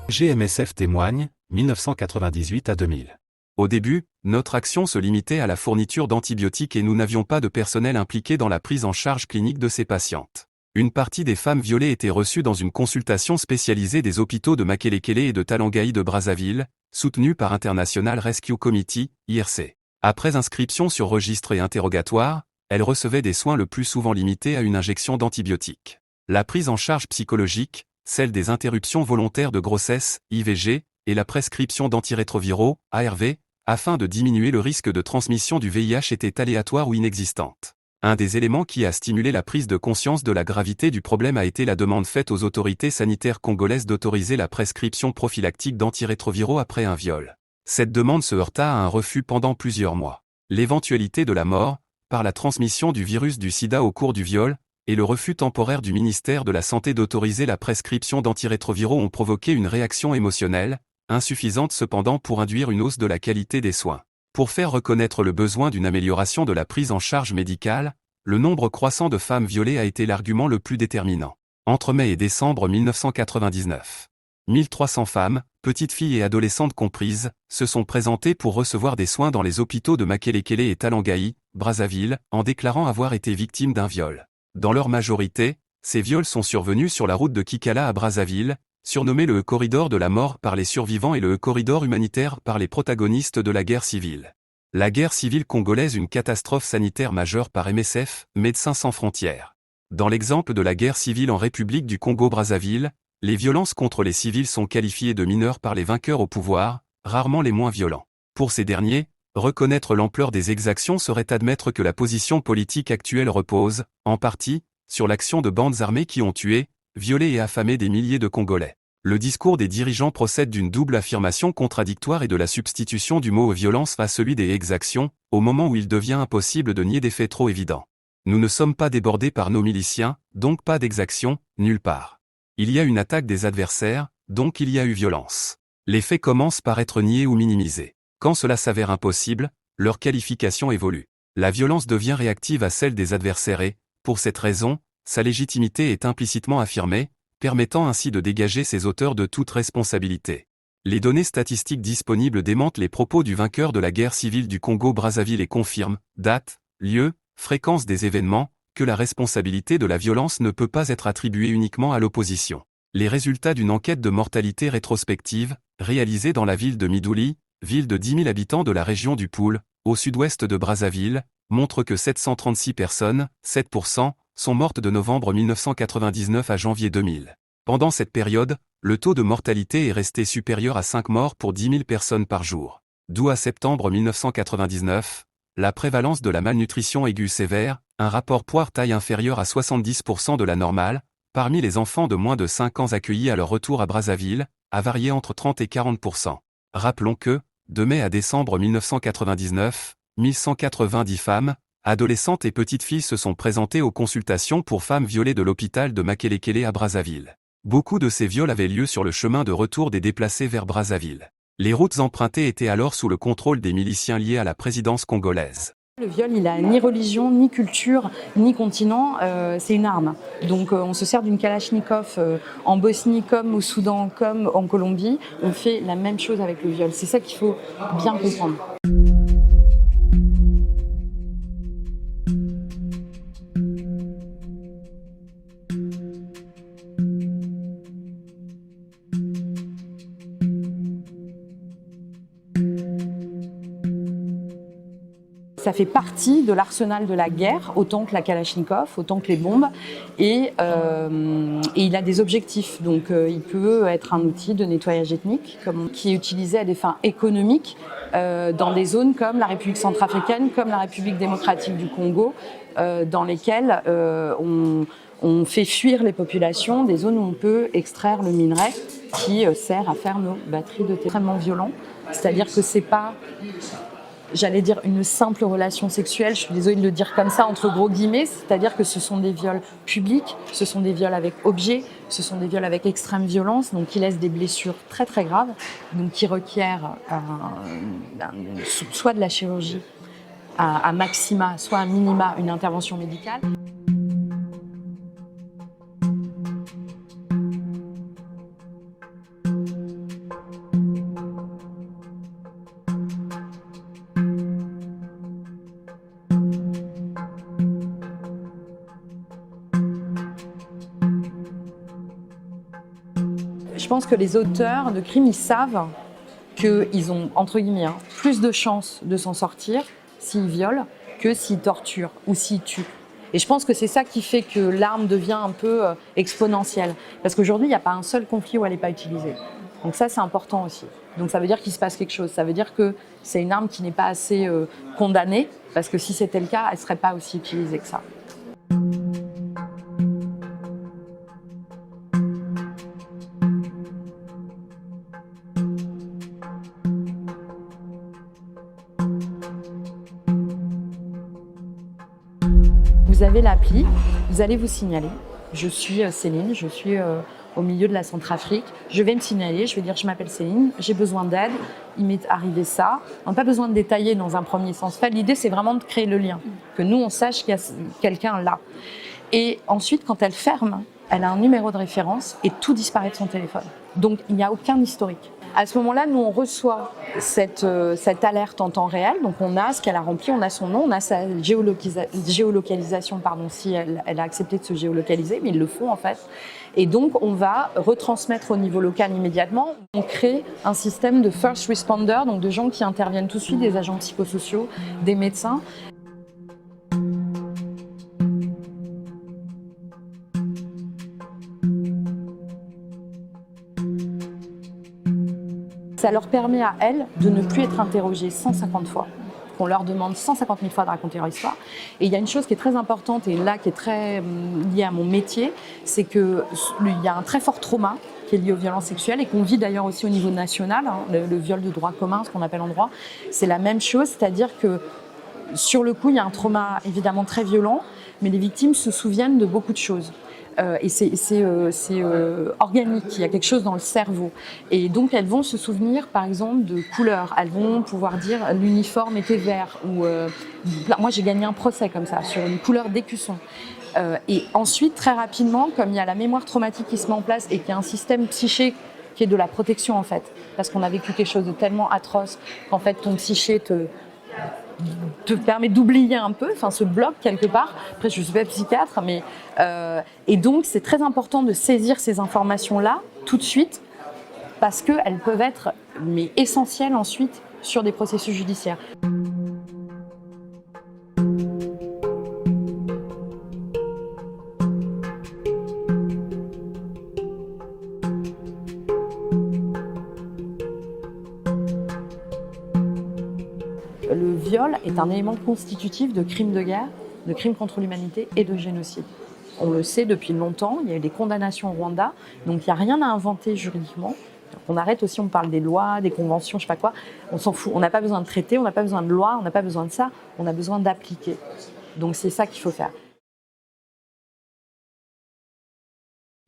GMSF témoigne, 1998 à 2000. Au début, notre action se limitait à la fourniture d'antibiotiques et nous n'avions pas de personnel impliqué dans la prise en charge clinique de ces patientes. Une partie des femmes violées étaient reçues dans une consultation spécialisée des hôpitaux de Makelekele et de Talangaï de Brazzaville, soutenue par International Rescue Committee, IRC. Après inscription sur registre et interrogatoire, elles recevaient des soins le plus souvent limités à une injection d'antibiotiques. La prise en charge psychologique, celle des interruptions volontaires de grossesse, IVG, et la prescription d'antirétroviraux, ARV, afin de diminuer le risque de transmission du VIH était aléatoire ou inexistante. Un des éléments qui a stimulé la prise de conscience de la gravité du problème a été la demande faite aux autorités sanitaires congolaises d'autoriser la prescription prophylactique d'antirétroviraux après un viol. Cette demande se heurta à un refus pendant plusieurs mois. L'éventualité de la mort, par la transmission du virus du sida au cours du viol, et le refus temporaire du ministère de la Santé d'autoriser la prescription d'antirétroviraux ont provoqué une réaction émotionnelle, insuffisante cependant pour induire une hausse de la qualité des soins. Pour faire reconnaître le besoin d'une amélioration de la prise en charge médicale, le nombre croissant de femmes violées a été l'argument le plus déterminant. Entre mai et décembre 1999, 1300 femmes, petites filles et adolescentes comprises, se sont présentées pour recevoir des soins dans les hôpitaux de Makelekele et Talangaï, Brazzaville, en déclarant avoir été victimes d'un viol. Dans leur majorité, ces viols sont survenus sur la route de Kikala à Brazzaville, surnommé le corridor de la mort par les survivants et le corridor humanitaire par les protagonistes de la guerre civile. La guerre civile congolaise, une catastrophe sanitaire majeure par MSF, Médecins sans frontières. Dans l'exemple de la guerre civile en République du Congo-Brazzaville, les violences contre les civils sont qualifiées de mineures par les vainqueurs au pouvoir, rarement les moins violents. Pour ces derniers, reconnaître l'ampleur des exactions serait admettre que la position politique actuelle repose, en partie, sur l'action de bandes armées qui ont tué, violé et affamé des milliers de Congolais. Le discours des dirigeants procède d'une double affirmation contradictoire et de la substitution du mot violence à celui des exactions, au moment où il devient impossible de nier des faits trop évidents. Nous ne sommes pas débordés par nos miliciens, donc pas d'exactions, nulle part. Il y a une attaque des adversaires, donc il y a eu violence. Les faits commencent par être niés ou minimisés. Quand cela s'avère impossible, leur qualification évolue. La violence devient réactive à celle des adversaires et, pour cette raison, sa légitimité est implicitement affirmée, permettant ainsi de dégager ses auteurs de toute responsabilité. Les données statistiques disponibles démentent les propos du vainqueur de la guerre civile du Congo-Brazzaville et confirment, date, lieu, fréquence des événements, que la responsabilité de la violence ne peut pas être attribuée uniquement à l'opposition. Les résultats d'une enquête de mortalité rétrospective, réalisée dans la ville de Midouli, ville de 10 000 habitants de la région du Poul, au sud-ouest de Brazzaville, montrent que 736 personnes, 7%, sont mortes de novembre 1999 à janvier 2000. Pendant cette période, le taux de mortalité est resté supérieur à 5 morts pour 10 000 personnes par jour. D'où à septembre 1999, la prévalence de la malnutrition aiguë sévère, un rapport poids-taille inférieur à 70% de la normale, parmi les enfants de moins de 5 ans accueillis à leur retour à Brazzaville, a varié entre 30 et 40%. Rappelons que, de mai à décembre 1999, 1190 femmes, adolescentes et petites filles se sont présentées aux consultations pour femmes violées de l'hôpital de Makelekele à Brazzaville. Beaucoup de ces viols avaient lieu sur le chemin de retour des déplacés vers Brazzaville. Les routes empruntées étaient alors sous le contrôle des miliciens liés à la présidence congolaise. Le viol, il n'a ni religion, ni culture, ni continent, c'est une arme. Donc on se sert d'une Kalachnikov en Bosnie comme au Soudan, comme en Colombie. On fait la même chose avec le viol. C'est ça qu'il faut bien comprendre. Ça fait partie de l'arsenal de la guerre, autant que la Kalachnikov, autant que les bombes, et il a des objectifs. Donc il peut être un outil de nettoyage ethnique qui est utilisé à des fins économiques dans des zones comme la République centrafricaine, comme la République démocratique du Congo, dans lesquelles on fait fuir les populations, des zones où on peut extraire le minerai qui sert à faire nos batteries de extrêmement violents. C'est-à-dire que c'est pas j'allais dire une simple relation sexuelle, je suis désolée de le dire comme ça, entre gros guillemets, c'est-à-dire que ce sont des viols publics, ce sont des viols avec objet, ce sont des viols avec extrême violence, donc qui laissent des blessures très très graves, donc qui requièrent soit de la chirurgie à maxima, soit à minima une intervention médicale. Je pense que les auteurs de crimes, ils savent qu'ils ont, entre guillemets, plus de chances de s'en sortir s'ils violent que s'ils torturent ou s'ils tuent. Et je pense que c'est ça qui fait que l'arme devient un peu exponentielle. Parce qu'aujourd'hui, il n'y a pas un seul conflit où elle n'est pas utilisée. Donc ça, c'est important aussi. Donc ça veut dire qu'il se passe quelque chose. Ça veut dire que c'est une arme qui n'est pas assez condamnée, parce que si c'était le cas, elle ne serait pas aussi utilisée que ça. Vous avez l'appli, vous allez vous signaler. Je suis Céline, je suis au milieu de la Centrafrique. Je vais me signaler, je vais dire je m'appelle Céline, j'ai besoin d'aide, il m'est arrivé ça. On n'a pas besoin de détailler dans un premier sens. L'idée, c'est vraiment de créer le lien, que nous, on sache qu'il y a quelqu'un là. Et ensuite, quand elle ferme, elle a un numéro de référence et tout disparaît de son téléphone. Donc, il n'y a aucun historique. À ce moment-là, nous, on reçoit cette alerte en temps réel. Donc, on a ce qu'elle a rempli, on a son nom, on a sa géolocalisation, si elle a accepté de se géolocaliser, mais ils le font en fait. Et donc, on va retransmettre au niveau local immédiatement. On crée un système de first responder, donc de gens qui interviennent tout de suite, des agents psychosociaux, des médecins. Ça leur permet à elles de ne plus être interrogées 150 fois. On leur demande 150 000 fois de raconter leur histoire. Et il y a une chose qui est très importante, et là qui est très liée à mon métier, c'est qu'il y a un très fort trauma qui est lié aux violences sexuelles et qu'on vit d'ailleurs aussi au niveau national, le viol de droit commun, ce qu'on appelle en droit. C'est la même chose, c'est-à-dire que sur le coup, il y a un trauma évidemment très violent, mais les victimes se souviennent de beaucoup de choses. Et c'est organique, il y a quelque chose dans le cerveau. Et donc elles vont se souvenir par exemple de couleurs, elles vont pouvoir dire l'uniforme était vert, ou moi j'ai gagné un procès comme ça, sur une couleur d'écusson. Et ensuite très rapidement, comme il y a la mémoire traumatique qui se met en place et qu'il y a un système psyché qui est de la protection en fait, parce qu'on a vécu quelque chose de tellement atroce qu'en fait ton psyché te permet d'oublier un peu, se bloque quelque part. Après, je ne suis pas psychiatre, mais et donc c'est très important de saisir ces informations-là tout de suite parce qu'elles peuvent être essentielles ensuite sur des processus judiciaires. Le viol est un élément constitutif de crimes de guerre, de crimes contre l'humanité et de génocide. On le sait depuis longtemps, il y a eu des condamnations au Rwanda, donc il n'y a rien à inventer juridiquement. On arrête aussi, on parle des lois, des conventions, je ne sais pas quoi, on s'en fout. On n'a pas besoin de traiter, on n'a pas besoin de loi, on n'a pas besoin de ça, on a besoin d'appliquer. Donc c'est ça qu'il faut faire.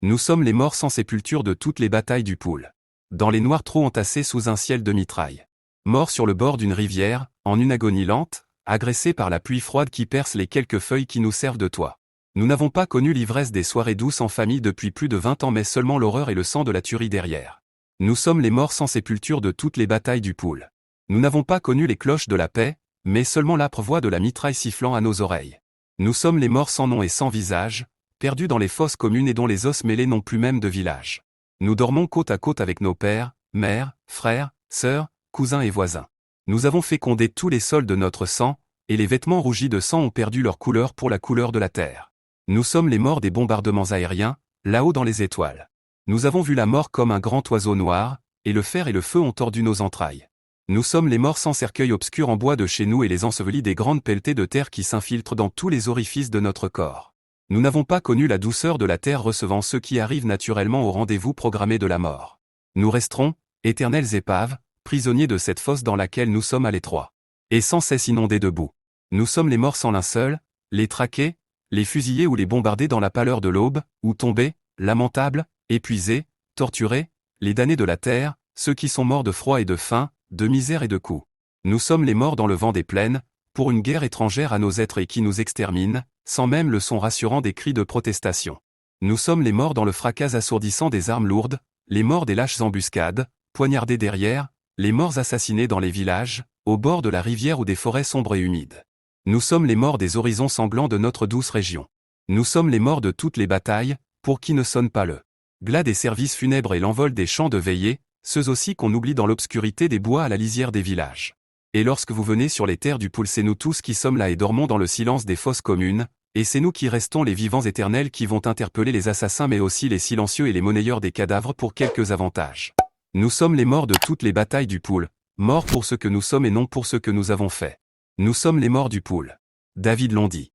Nous sommes les morts sans sépulture de toutes les batailles du Pool. Dans les noirs trous entassés sous un ciel de mitraille. Morts sur le bord d'une rivière, en une agonie lente, agressés par la pluie froide qui perce les quelques feuilles qui nous servent de toit. Nous n'avons pas connu l'ivresse des soirées douces en famille depuis plus de 20 ans mais seulement l'horreur et le sang de la tuerie derrière. Nous sommes les morts sans sépulture de toutes les batailles du Pool. Nous n'avons pas connu les cloches de la paix, mais seulement l'âpre voix de la mitraille sifflant à nos oreilles. Nous sommes les morts sans nom et sans visage, perdus dans les fosses communes et dont les os mêlés n'ont plus même de village. Nous dormons côte à côte avec nos pères, mères, frères, sœurs, cousins et voisins. Nous avons fécondé tous les sols de notre sang, et les vêtements rougis de sang ont perdu leur couleur pour la couleur de la terre. Nous sommes les morts des bombardements aériens, là-haut dans les étoiles. Nous avons vu la mort comme un grand oiseau noir, et le fer et le feu ont tordu nos entrailles. Nous sommes les morts sans cercueil obscur en bois de chez nous et les ensevelis des grandes pelletées de terre qui s'infiltrent dans tous les orifices de notre corps. Nous n'avons pas connu la douceur de la terre recevant ceux qui arrivent naturellement au rendez-vous programmé de la mort. Nous resterons, éternelles épaves, prisonniers de cette fosse dans laquelle nous sommes à l'étroit. et sans cesse inondés de boue. Nous sommes les morts sans linceul, les traqués, les fusillés ou les bombardés dans la pâleur de l'aube, ou tombés, lamentables, épuisés, torturés, les damnés de la terre, ceux qui sont morts de froid et de faim, de misère et de coups. Nous sommes les morts dans le vent des plaines, pour une guerre étrangère à nos êtres et qui nous extermine, sans même le son rassurant des cris de protestation. Nous sommes les morts dans le fracas assourdissant des armes lourdes, les morts des lâches embuscades, poignardés derrière, les morts assassinés dans les villages, au bord de la rivière ou des forêts sombres et humides. Nous sommes les morts des horizons sanglants de notre douce région. Nous sommes les morts de toutes les batailles, pour qui ne sonne pas le glas des services funèbres et l'envol des chants de veillée, ceux aussi qu'on oublie dans l'obscurité des bois à la lisière des villages. Et lorsque vous venez sur les terres du Poul, c'est nous tous qui sommes là et dormons dans le silence des fosses communes, et c'est nous qui restons les vivants éternels qui vont interpeller les assassins mais aussi les silencieux et les monnayeurs des cadavres pour quelques avantages. Nous sommes les morts de toutes les batailles du Poul, morts pour ce que nous sommes et non pour ce que nous avons fait. Nous sommes les morts du Poul. David Londy.